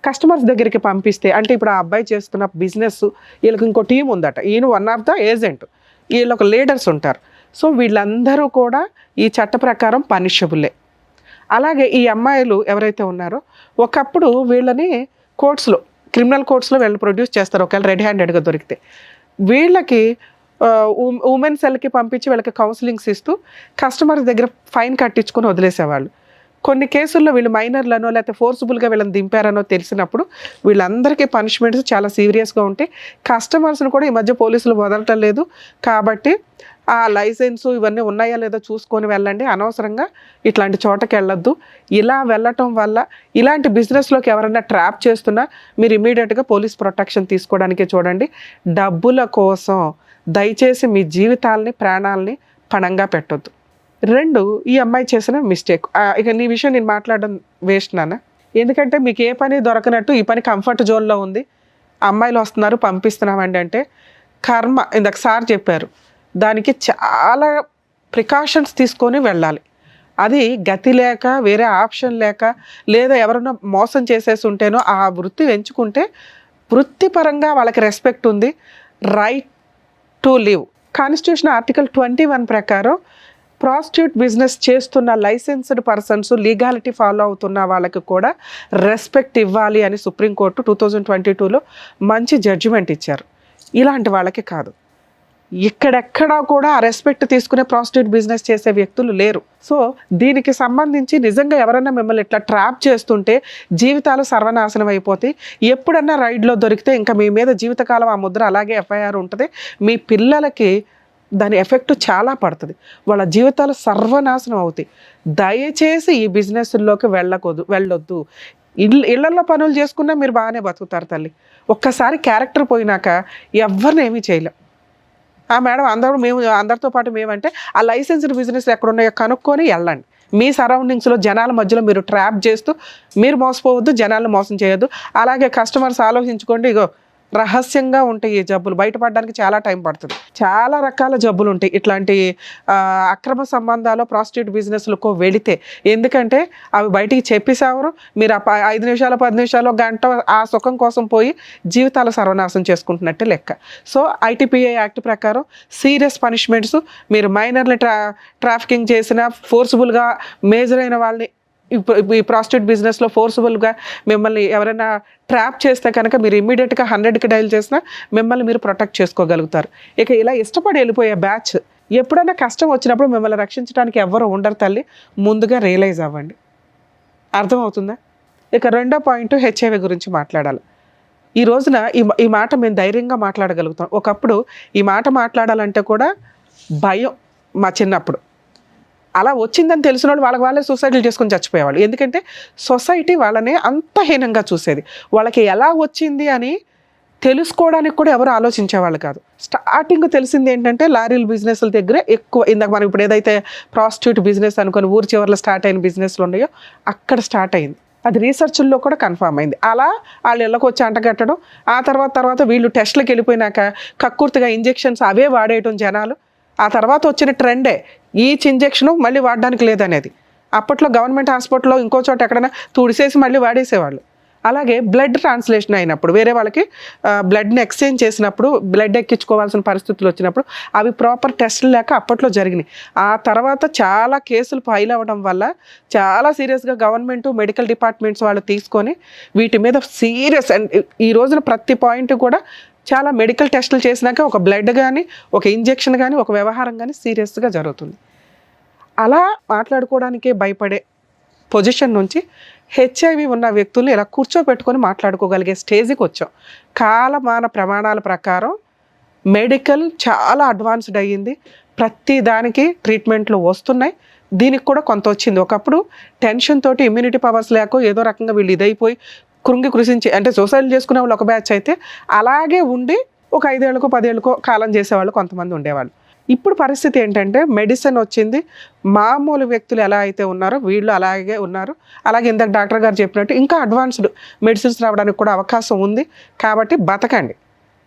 కస్టమర్స్ దగ్గరికి పంపిస్తే, అంటే ఇప్పుడు ఆ అబ్బాయి చేస్తున్న బిజినెస్, వీళ్ళకి ఇంకో టీం ఉందట, ఈయన వన్ ఆఫ్ ద ఏజెంట్, వీళ్ళొక లీడర్స్ ఉంటారు. సో వీళ్ళందరూ కూడా ఈ చట్ట ప్రకారం పనిషబుల్లే. అలాగే ఈ అమ్మాయిలు ఎవరైతే ఉన్నారో, ఒకప్పుడు వీళ్ళని కోర్ట్స్లో, క్రిమినల్ కోర్ట్స్లో వీళ్ళని ప్రొడ్యూస్ చేస్తారు ఒకవేళ రెడ్ హ్యాండెడ్గా దొరికితే. వీళ్ళకి ఉమెన్ సెల్కి పంపించి వీళ్ళకి కౌన్సిలింగ్స్ ఇస్తూ కస్టమర్స్ దగ్గర ఫైన్ కట్టించుకొని వదిలేసేవాళ్ళు. కొన్ని కేసుల్లో వీళ్ళు మైనర్లనో లేకపోతే ఫోర్సిబుల్గా వీళ్ళని దింపారనో తెలిసినప్పుడు వీళ్ళందరికీ పనిష్మెంట్స్ చాలా సీరియస్గా ఉంటాయి. కస్టమర్స్ని కూడా ఈ మధ్య పోలీసులు వదలటం లేదు. కాబట్టి ఆ లైసెన్సు ఇవన్నీ ఉన్నాయా లేదో చూసుకొని వెళ్ళండి. అనవసరంగా ఇట్లాంటి చోటకి వెళ్ళొద్దు. ఇలా వెళ్ళటం వల్ల ఇలాంటి బిజినెస్లోకి ఎవరైనా ట్రాప్ చేస్తున్నా మీరు ఇమీడియట్గా పోలీస్ ప్రొటెక్షన్ తీసుకోవడానికే చూడండి. డబ్బుల కోసం దయచేసి మీ జీవితాలని, ప్రాణాలని పణంగా పెట్టొద్దు. 2, ఈ అమ్మాయి చేసిన మిస్టేక్. ఇక నీ విషయం నేను మాట్లాడడం వేస్ట్ నాన్న, ఎందుకంటే మీకు ఏ పని దొరకనట్టు ఈ పని కంఫర్ట్ జోన్లో ఉంది, అమ్మాయిలు వస్తున్నారు పంపిస్తున్నామండి అంటే కర్మ. ఇందాక సార్ చెప్పారు, దానికి చాలా ప్రికాషన్స్ తీసుకొని వెళ్ళాలి. అది గతి లేక, వేరే ఆప్షన్ లేక, లేదా ఎవరైనా మోసం చేసేసి ఉంటేనో ఆ వృత్తి ఎంచుకుంటే వృత్తిపరంగా వాళ్ళకి రెస్పెక్ట్ ఉంది. Right to live. Constitution article 21 ప్రకారం ప్రాస్టిట్యూట్ బిజినెస్ చేస్తున్న లైసెన్స్డ్ పర్సన్స్, లీగాలిటీ ఫాలో అవుతున్న వాళ్ళకి కూడా రెస్పెక్ట్ ఇవ్వాలి అని సుప్రీంకోర్టు 2022లో మంచి జడ్జిమెంట్ ఇచ్చారు. ఇలాంటి వాళ్ళకి కాదు. ఇక్కడెక్కడా కూడా ఆ రెస్పెక్ట్ తీసుకునే ప్రాస్టిట్యూట్ బిజినెస్ చేసే వ్యక్తులు లేరు. సో దీనికి సంబంధించి నిజంగా ఎవరైనా మిమ్మల్ని ఇట్లా ట్రాప్ చేస్తుంటే జీవితాలు సర్వనాశనం అయిపోతాయి. ఎప్పుడన్నా రైడ్లో దొరికితే ఇంకా మీ మీద జీవితకాలం ఆ ముద్ర అలాగే ఎఫ్ఐఆర్ ఉంటుంది. మీ పిల్లలకి దాని ఎఫెక్ట్ చాలా పడుతుంది, వాళ్ళ జీవితాలు సర్వనాశనం అవుతాయి. దయచేసి ఈ బిజినెస్లోకి వెళ్ళొద్దు. ఇళ్లలో పనులు చేసుకున్నా మీరు బాగానే బతుకుతారు తల్లి. ఒక్కసారి క్యారెక్టర్ పోయినాక ఎవరిని ఏమీ చేయలేం. మేడం అందరితో పాటు మేమంటే ఆ లైసెన్స్డ్ బిజినెస్ ఎక్కడున్నాయో కనుక్కొని వెళ్ళండి. మీ సరౌండింగ్స్లో జనాల మధ్యలో మీరు ట్రాప్ చేస్తూ మీరు మోసపోవద్దు, జనాలను మోసం చేయొద్దు. అలాగే కస్టమర్స్ ఆలోచించుకోండి, ఇగో రహస్యంగా ఉంటాయి ఈ జబ్బులు, బయటపడడానికి చాలా టైం పడుతుంది. చాలా రకాల జబ్బులు ఉంటాయి ఇట్లాంటి అక్రమ సంబంధాలు ప్రాస్టిట్యూట్ బిజినెస్లకు వెళితే. ఎందుకంటే అవి బయటికి చెప్పేసావరు, మీరు 5 నిమిషాలు 10 నిమిషాలు గంట ఆ సుఖం కోసం పోయి జీవితాలు సర్వనాశనం చేసుకుంటున్నట్టే లెక్క. సో ఐటీపీఏ యాక్ట్ ప్రకారం సీరియస్ పనిష్మెంట్స్, మీరు మైనర్ని ట్రాఫికింగ్ చేసిన, ఫోర్సిబుల్గా మేజర్ అయిన వాళ్ళని ఈ ప్రాస్టిట్యూట్ బిజినెస్లో ఫోర్సిబుల్గా మిమ్మల్ని ఎవరైనా ట్రాప్ చేస్తే కనుక మీరు ఇమ్మీడియట్గా 100కి డైల్ చేసినా మిమ్మల్ని మీరు ప్రొటెక్ట్ చేసుకోగలుగుతారు. ఇక ఇలా ఇష్టపడి వెళ్ళిపోయే బ్యాచ్, ఎప్పుడైనా కష్టం వచ్చినప్పుడు మిమ్మల్ని రక్షించడానికి ఎవ్వరు ఉండరు తల్లి. ముందుగా రియలైజ్ అవ్వండి. అర్థమవుతుందా? ఇక 2వ పాయింట్ హెచ్ఐవి గురించి మాట్లాడాలి. ఈ రోజున ఈ మాట మేము ధైర్యంగా మాట్లాడగలుగుతాం. ఒకప్పుడు ఈ మాట మాట్లాడాలంటే కూడా భయం. మా చిన్నప్పుడు అలా వచ్చిందని తెలిసిన వాళ్ళు వాళ్ళే సూసైడ్లు చేసుకొని చచ్చిపోయేవాళ్ళు. ఎందుకంటే సొసైటీ వాళ్ళని అంత హీనంగా చూసేది. వాళ్ళకి ఎలా వచ్చింది అని తెలుసుకోవడానికి కూడా ఎవరు ఆలోచించేవాళ్ళు కాదు. స్టార్టింగ్ తెలిసింది ఏంటంటే లారీల బిజినెస్ల దగ్గరే ఎక్కువ. ఇందాక మనం ఇప్పుడు ఏదైతే ప్రాస్టిట్యూట్ బిజినెస్ అనుకొని ఊరి చివరిలో స్టార్ట్ అయిన బిజినెస్లు ఉన్నాయో అక్కడ స్టార్ట్ అయింది. అది రీసెర్చ్ల్లో కూడా కన్ఫర్మ్ అయింది. అలా వాళ్ళు ఇళ్ళకి వచ్చి అంటగట్టడం, ఆ తర్వాత వీళ్ళు టెస్ట్లకు వెళ్ళిపోయినాక కక్కుర్తిగా ఇంజెక్షన్స్ అవే వాడేయటం జనాలు. ఆ తర్వాత వచ్చిన ట్రెండే ఈచ్ ఇంజెక్షను మళ్ళీ వాడడానికి లేదనేది. అప్పట్లో గవర్నమెంట్ హాస్పిటల్లో ఇంకో చోట ఎక్కడైనా తుడిసేసి మళ్ళీ వాడేసేవాళ్ళు. అలాగే బ్లడ్ ట్రాన్స్లేషన్ అయినప్పుడు వేరే వాళ్ళకి బ్లడ్ని ఎక్స్చేంజ్ చేసినప్పుడు బ్లడ్ ఎక్కించుకోవాల్సిన పరిస్థితులు వచ్చినప్పుడు అవి ప్రాపర్ టెస్టులు లేక అప్పట్లో జరిగినాయి. ఆ తర్వాత చాలా కేసులు ఫైల్ అవ్వడం వల్ల చాలా సీరియస్గా గవర్నమెంట్ మెడికల్ డిపార్ట్మెంట్స్ వాళ్ళు తీసుకొని వీటి మీద సీరియస్. అండ్ ఈ రోజున ప్రతి పాయింట్ కూడా చాలా మెడికల్ టెస్టులు చేసినాక ఒక బ్లడ్ కానీ ఒక ఇంజెక్షన్ కానీ ఒక వ్యవహారం కానీ సీరియస్గా జరుగుతుంది. అలా మాట్లాడుకోవడానికే భయపడే పొజిషన్ నుంచి హెచ్ఐవి ఉన్న వ్యక్తుల్ని ఇలా కూర్చోబెట్టుకొని మాట్లాడుకోగలిగే స్టేజ్కి వచ్చాం. కాలమాన ప్రమాణాల ప్రకారం మెడికల్ చాలా అడ్వాన్స్డ్ అయ్యింది. ప్రతి దానికి ట్రీట్మెంట్లు వస్తున్నాయి. దీనికి కూడా కొంత వచ్చింది. ఒకప్పుడు టెన్షన్ తోటి ఇమ్యూనిటీ పవర్స్ లేక ఏదో రకంగా వీళ్ళు ఇదైపోయి కృషించి అంటే సూసైడ్ చేసుకునే వాళ్ళు ఒక బ్యాచ్ అయితే అలాగే ఉండి ఒక 5 ఏళ్ళకో 10 ఏళ్ళకో కాలం చేసేవాళ్ళు కొంతమంది ఉండేవాళ్ళు. ఇప్పుడు పరిస్థితి ఏంటంటే మెడిసిన్ వచ్చింది. మామూలు వ్యక్తులు ఎలా అయితే ఉన్నారో వీళ్ళు అలాగే ఉన్నారు. అలాగే ఇందాక డాక్టర్ గారు చెప్పినట్టు ఇంకా అడ్వాన్స్డ్ మెడిసిన్స్ రావడానికి కూడా అవకాశం ఉంది. కాబట్టి బతకండి,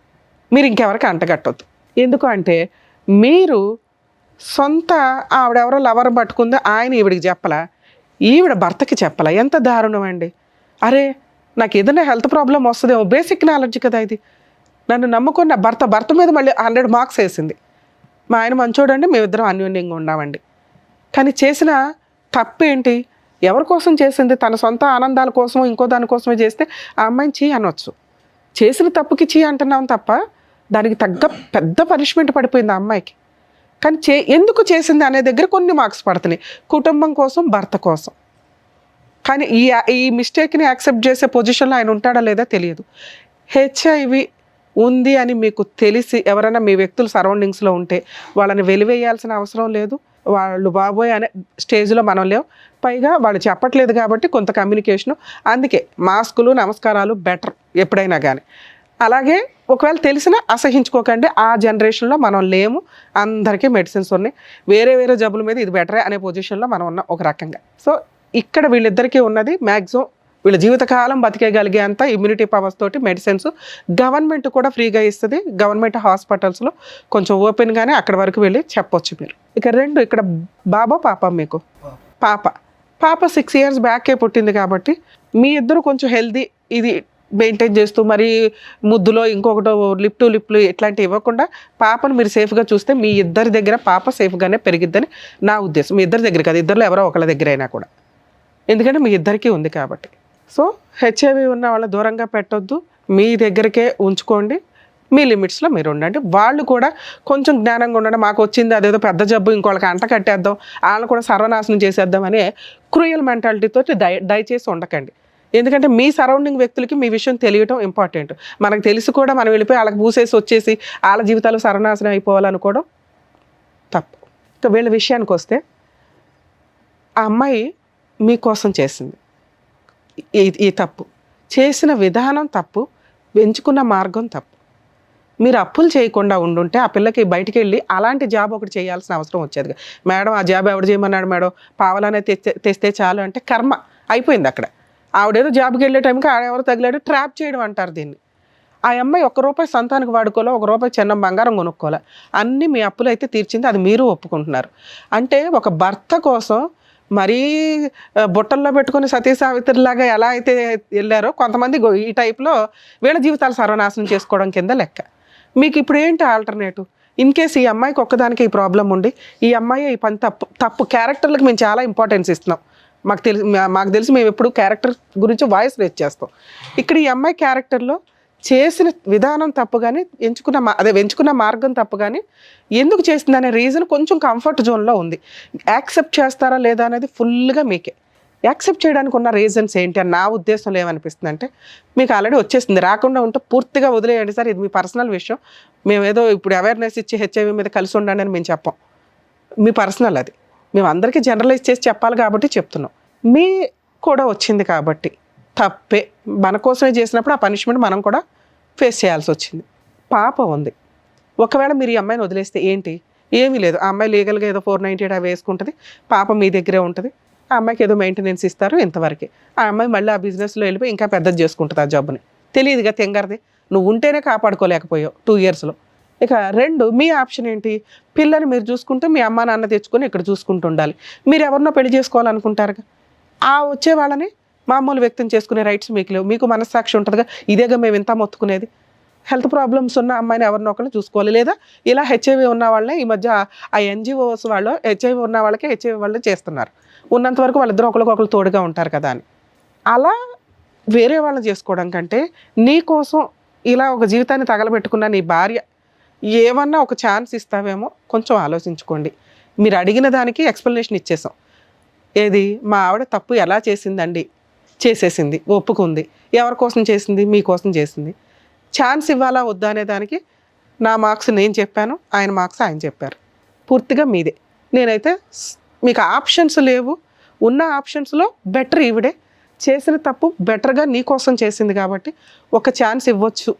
మీరు ఇంకెవరికి అంటగట్టొద్దు. ఎందుకు అంటే మీరు సొంత ఆవిడెవరో లవర్ పట్టుకుందో ఆయన ఈవిడికి చెప్పలా, ఈవిడ భర్తకి చెప్పలా. ఎంత దారుణం అండి. అరే నాకు ఏదైనా హెల్త్ ప్రాబ్లం వస్తుందేమో, బేసిక్ నాలెడ్జ్ కదా ఇది. నన్ను నమ్ముకున్న భర్త మీద మళ్ళీ 100 మార్క్స్ వేసింది. మా ఆయన మంచోడండి, మేమిద్దరం అన్యోన్యంగా ఉన్నామండి. కానీ చేసిన తప్పేంటి? ఎవరి కోసం చేసింది? తన సొంత ఆనందాల కోసం ఇంకో దానికోసమే చేస్తే ఆ అమ్మాయిని చీ అనొచ్చు. చేసిన తప్పుకి చీ అంటున్నాం తప్ప దానికి తగ్గ పెద్ద పనిష్మెంట్ పడిపోయింది ఆ అమ్మాయికి. కానీ ఎందుకు చేసింది అనే దగ్గర కొన్ని మార్క్స్ పడుతున్నాయి, కుటుంబం కోసం, భర్త కోసం. కానీ ఈ మిస్టేక్ని యాక్సెప్ట్ చేసే పొజిషన్లో ఆయన ఉంటాడా లేదా తెలియదు. హెచ్ఐవి ఉంది అని మీకు తెలిసి ఎవరైనా మీ వ్యక్తులు సరౌండింగ్స్లో ఉంటే వాళ్ళని వెలివేయాల్సిన అవసరం లేదు. వాళ్ళు బాబోయ్ అనే స్టేజ్లో మనం లేవు. పైగా వాళ్ళు చెప్పట్లేదు కాబట్టి కొంత కమ్యూనికేషను. అందుకే మాస్కులు, నమస్కారాలు బెటర్ ఎప్పుడైనా కానీ. అలాగే ఒకవేళ తెలిసినా అసహించుకోకండి. ఆ జనరేషన్లో మనం లేము. అందరికీ మెడిసిన్స్ ఉన్నాయి. వేరే జబ్బుల మీద ఇది బెటరే అనే పొజిషన్లో మనం ఉన్నాం ఒక రకంగా. సో ఇక్కడ వీళ్ళిద్దరికీ ఉన్నది మ్యాక్సిమం వీళ్ళ జీవితకాలం బతికేయగలిగే అంత ఇమ్యూనిటీ పవర్స్ తోటి మెడిసిన్స్ గవర్నమెంట్ కూడా ఫ్రీగా ఇస్తుంది. గవర్నమెంట్ హాస్పిటల్స్లో కొంచెం ఓపెన్గానే అక్కడి వరకు వెళ్ళి చెప్పొచ్చు మీరు. ఇక 2 ఇక్కడ బాబా పాప మీకు పాప 6 years బ్యాకే పుట్టింది కాబట్టి మీ ఇద్దరు కొంచెం హెల్దీ ఇది మెయింటైన్ చేస్తూ మరి ముద్దులో ఇంకొకటో లిప్లు ఇట్లాంటివి ఇవ్వకుండా పాపను మీరు సేఫ్గా చూస్తే మీ ఇద్దరి దగ్గర పాప సేఫ్గానే పెరిగిద్దని నా ఉద్దేశం. మీ ఇద్దరి దగ్గర కాదు, ఇద్దరులో ఎవరో ఒకళ్ళ దగ్గర అయినా కూడా, ఎందుకంటే మీ ఇద్దరికీ ఉంది కాబట్టి. సో హెచ్ఐవి ఉన్న వాళ్ళ దూరంగా పెట్టొద్దు, మీ దగ్గరికే ఉంచుకోండి. మీ లిమిట్స్లో మీరు ఉండండి. వాళ్ళు కూడా కొంచెం జ్ఞానంగా ఉండండి. మాకు వచ్చింది అదేదో పెద్ద జబ్బు ఇంకోళ్ళకి అంట కట్టేద్దాం, వాళ్ళని కూడా సర్వనాశనం చేసేద్దాం అనే క్రూయల్ మెంటాలిటీతో దయచేసి ఉండకండి. ఎందుకంటే మీ సరౌండింగ్ వ్యక్తులకి మీ విషయం తెలియటం ఇంపార్టెంట్. మనకు తెలిసి కూడా మనం వెళ్ళిపోయి వాళ్ళకి పూసేసి వచ్చేసి వాళ్ళ జీవితాలు సర్వనాశనం అయిపోవాలనుకోవడం తప్పు. ఇంకా వీళ్ళ విషయానికి వస్తే ఆ అమ్మాయి మీకోసం చేసింది. ఈ తప్పు చేసిన విధానం తప్పు, ఎంచుకున్న మార్గం తప్పు. మీరు అప్పులు చేయకుండా ఉండుంటే ఆ పిల్లకి బయటికి వెళ్ళి అలాంటి జాబ్ ఒకటి చేయాల్సిన అవసరం వచ్చేది. మేడం ఆ జాబ్ ఎవడు చేయమన్నాడు మేడం, పావలానే తెస్తే చాలు అంటే కర్మ అయిపోయింది అక్కడ. ఆవిడేదో జాబ్కి వెళ్ళే టైంకి ఆడెవరు తగిలాడు, ట్రాప్ చేయడం అంటారు దీన్ని. ఆ అమ్మాయి ₹1 సంతానికి వాడుకోలే, ₹1 చిన్న బంగారం కొనుక్కోలే, అన్నీ మీ అప్పులు అయితే తీర్చింది. అది మీరు ఒప్పుకుంటున్నారు. అంటే ఒక భర్త కోసం మరీ బుట్టల్లో పెట్టుకుని సతీ సావిత్రిలాగా ఎలా అయితే వెళ్ళారో కొంతమంది ఈ టైప్లో వీళ్ళ జీవితాలు సర్వనాశనం చేసుకోవడం కింద లెక్క. మీకు ఇప్పుడు ఏంటి ఆల్టర్నేటివ్? ఇన్ కేస్ ఈ అమ్మాయికి ఒక్కదానికి ఈ ప్రాబ్లం ఉండి ఈ అమ్మాయి ఈ పని తప్పు క్యారెక్టర్లకు మేము చాలా ఇంపార్టెన్స్ ఇస్తున్నాం. మాకు తెలిసి మేము ఎప్పుడు క్యారెక్టర్ గురించి వాయిస్ రేజ్ చేస్తాం. ఇక్కడ ఈ అమ్మాయి క్యారెక్టర్లో చేసిన విధానం తప్పు కానీ ఎంచుకున్న మార్గం తప్పు కానీ ఎందుకు చేసింది అనే రీజన్ కొంచెం కంఫర్ట్ జోన్లో ఉంది. యాక్సెప్ట్ చేస్తారా లేదా అనేది ఫుల్గా మీకే. యాక్సెప్ట్ చేయడానికి ఉన్న రీజన్స్ ఏంటి అని నా ఉద్దేశంలో ఏమనిపిస్తుంది అంటే, మీకు ఆల్రెడీ వచ్చేసింది, రాకుండా ఉంటే పూర్తిగా వదిలేయండి సార్, ఇది మీ పర్సనల్ విషయం, మేము ఏదో ఇప్పుడు అవేర్నెస్ ఇచ్చి హెచ్ఐవి మీద కలిసి ఉండండి అని మేము చెప్పాం, మీ పర్సనల్ అది, మేము అందరికీ జనరలైజ్ చేసి చెప్పాలి కాబట్టి చెప్తున్నాం. మీ కూడా వచ్చింది కాబట్టి తప్పే, మన కోసమే చేసినప్పుడు ఆ పనిష్మెంట్ మనం కూడా ఫేస్ చేయాల్సి వచ్చింది. పాప ఉంది, ఒకవేళ మీరు ఈ అమ్మాయిని వదిలేస్తే ఏంటి, ఏమీ లేదు, ఆ అమ్మాయి లీగల్గా ఏదో 498 అవి వేసుకుంటుంది, పాప మీ దగ్గరే ఉంటుంది, ఆ అమ్మాయికి ఏదో మెయింటెనెన్స్ ఇస్తారు ఇంతవరకే, ఆ అమ్మాయి మళ్ళీ ఆ బిజినెస్లో వెళ్ళిపోయి ఇంకా పెద్దది చేసుకుంటుంది ఆ జాబ్ని, తెలియదుగా తెంగరది, నువ్వు ఉంటేనే కాపాడుకోలేకపోయావు 2 yearsలో. ఇక 2, మీ ఆప్షన్ ఏంటి, పిల్లని మీరు చూసుకుంటూ మీ అమ్మ నాన్న తెచ్చుకొని ఇక్కడ చూసుకుంటూ ఉండాలి, మీరు ఎవరినో పెళ్లి చేసుకోవాలనుకుంటారుగా, ఆ వచ్చే వాళ్ళని మామూలు వ్యక్తం చేసుకునే రైట్స్ మీకు లేవు, మీకు మనస్సాక్షి ఉంటుందిగా, ఇదేగా మేము ఇంత మొత్తుకునేది, హెల్త్ ప్రాబ్లమ్స్ ఉన్న అమ్మాయిని ఎవరినో ఒకరిని చూసుకోవాలి, లేదా ఇలా హెచ్ఐవి ఉన్న వాళ్ళని ఈ మధ్య ఆ ఎన్జిఓస్ వాళ్ళు హెచ్ఐవి ఉన్న వాళ్ళకి హెచ్ఐవి వాళ్ళు చేస్తున్నారు, ఉన్నంత వరకు వాళ్ళిద్దరూ ఒకరికొకరు తోడుగా ఉంటారు కదా అని. అలా వేరే వాళ్ళని చేసుకోవడం కంటే నీ కోసం ఇలా ఒక జీవితాన్ని తగలబెట్టుకున్న నీ భార్య ఏమన్నా ఒక ఛాన్స్ ఇస్తావేమో కొంచెం ఆలోచించుకోండి. మీరు అడిగిన దానికి ఎక్స్ప్లెనేషన్ ఇచ్చేసాం, ఏది మా ఆవిడ తప్పు ఎలా చేసిందండి, చేసేసింది, ఒప్పుకుంది, ఎవరి కోసం చేసింది, మీకోసం చేసింది, ఛాన్స్ ఇవ్వాలా వద్దా అనే దానికి నా మార్క్స్ నేను చెప్పాను, ఆయన మార్క్స్ ఆయన చెప్పారు, పూర్తిగా మీదే. నేనైతే మీకు ఆప్షన్స్ లేవు, ఉన్న ఆప్షన్స్లో బెటర్ ఈవిడే, చేసిన తప్పు బెటర్గా నీ కోసం చేసింది కాబట్టి ఒక ఛాన్స్ ఇవ్వచ్చు,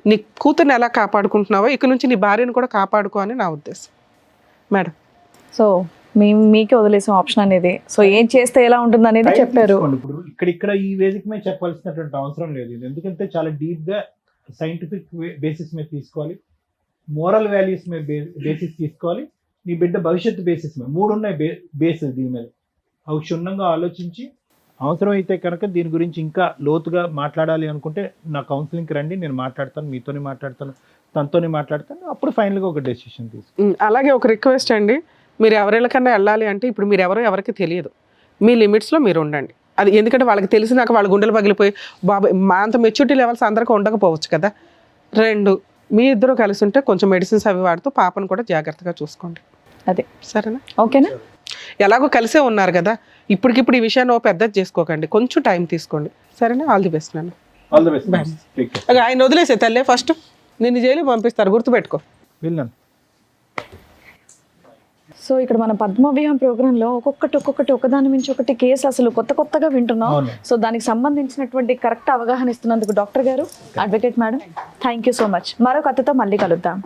నీ కూతుర్ని ఎలా కాపాడుకుంటున్నావో ఇక నుంచి నీ భార్యను కూడా కాపాడుకో అని నా ఉద్దేశం మేడం. సో మీకే వదిలేసాం ఆప్షన్ అనేది, సో ఏం చేస్తే ఎలా ఉంటుంది అనేది చెప్పారు. ఇప్పుడు ఇక్కడ ఈ వేదిక మీద చెప్పాల్సినటువంటి అవసరం లేదు ఇది, ఎందుకంటే చాలా డీప్గా సైంటిఫిక్ బేసిస్ మీద తీసుకోవాలి, మోరల్ వాల్యూస్ మీద బేసిస్ తీసుకోవాలి, నీ బిడ్డ భవిష్యత్తు బేసిస్ మీద, 3 ఉన్నాయి బేసిస్ దీని మీద, అవి క్షుణ్ణంగా ఆలోచించి అవసరమైతే కనుక దీని గురించి ఇంకా లోతుగా మాట్లాడాలి అనుకుంటే నా కౌన్సిలింగ్కి రండి, నేను మాట్లాడతాను, మీతోనే మాట్లాడతాను, తనతోనే మాట్లాడతాను, అప్పుడు ఫైనల్గా ఒక డెసిషన్ తీసుకుంటాను. అలాగే ఒక రిక్వెస్ట్ అండి, మీరు ఎవరికన్నా వెళ్ళాలి అంటే ఇప్పుడు మీరు ఎవరికి తెలియదు, మీ లిమిట్స్లో మీరు ఉండండి, అది ఎందుకంటే వాళ్ళకి తెలిసినాక వాళ్ళ గుండెలు పగిలిపోయి బాబాయ్ మా అంత మెచ్యూరిటీ లెవెల్స్ అందరికీ ఉండకపోవచ్చు కదా. 2, మీ ఇద్దరు కలిసి ఉంటే కొంచెం మెడిసిన్స్ అవి వాడుతూ పాపను కూడా జాగ్రత్తగా చూసుకోండి, అదే సరేనా? ఓకేనా? ఎలాగో కలిసే ఉన్నారు కదా, ఇప్పటికిప్పుడు ఈ విషయాన్ని పెద్దది చేసుకోకండి, కొంచెం టైం తీసుకోండి, సరేనా? ఆల్ ది బెస్ట్ నాన్న. All the best. ఆయన వదిలేసే తల్లే, ఫస్ట్ నిన్ను జైలు పంపిస్తారు, గుర్తుపెట్టుకో. వెళ్ళాను. సో ఇక్కడ మన పద్మవ్యూహం ప్రోగ్రాంలో ఒక్కొక్కటి ఒకదాని మించి ఒకటి కేసు అసలు కొత్తగా వింటున్నాం. సో దానికి సంబంధించినటువంటి కరెక్ట్ అవగాహన ఇస్తున్నందుకు డాక్టర్ గారు, advocate madam, thank you so much. మరో కథతో మళ్ళీ కలుద్దాం.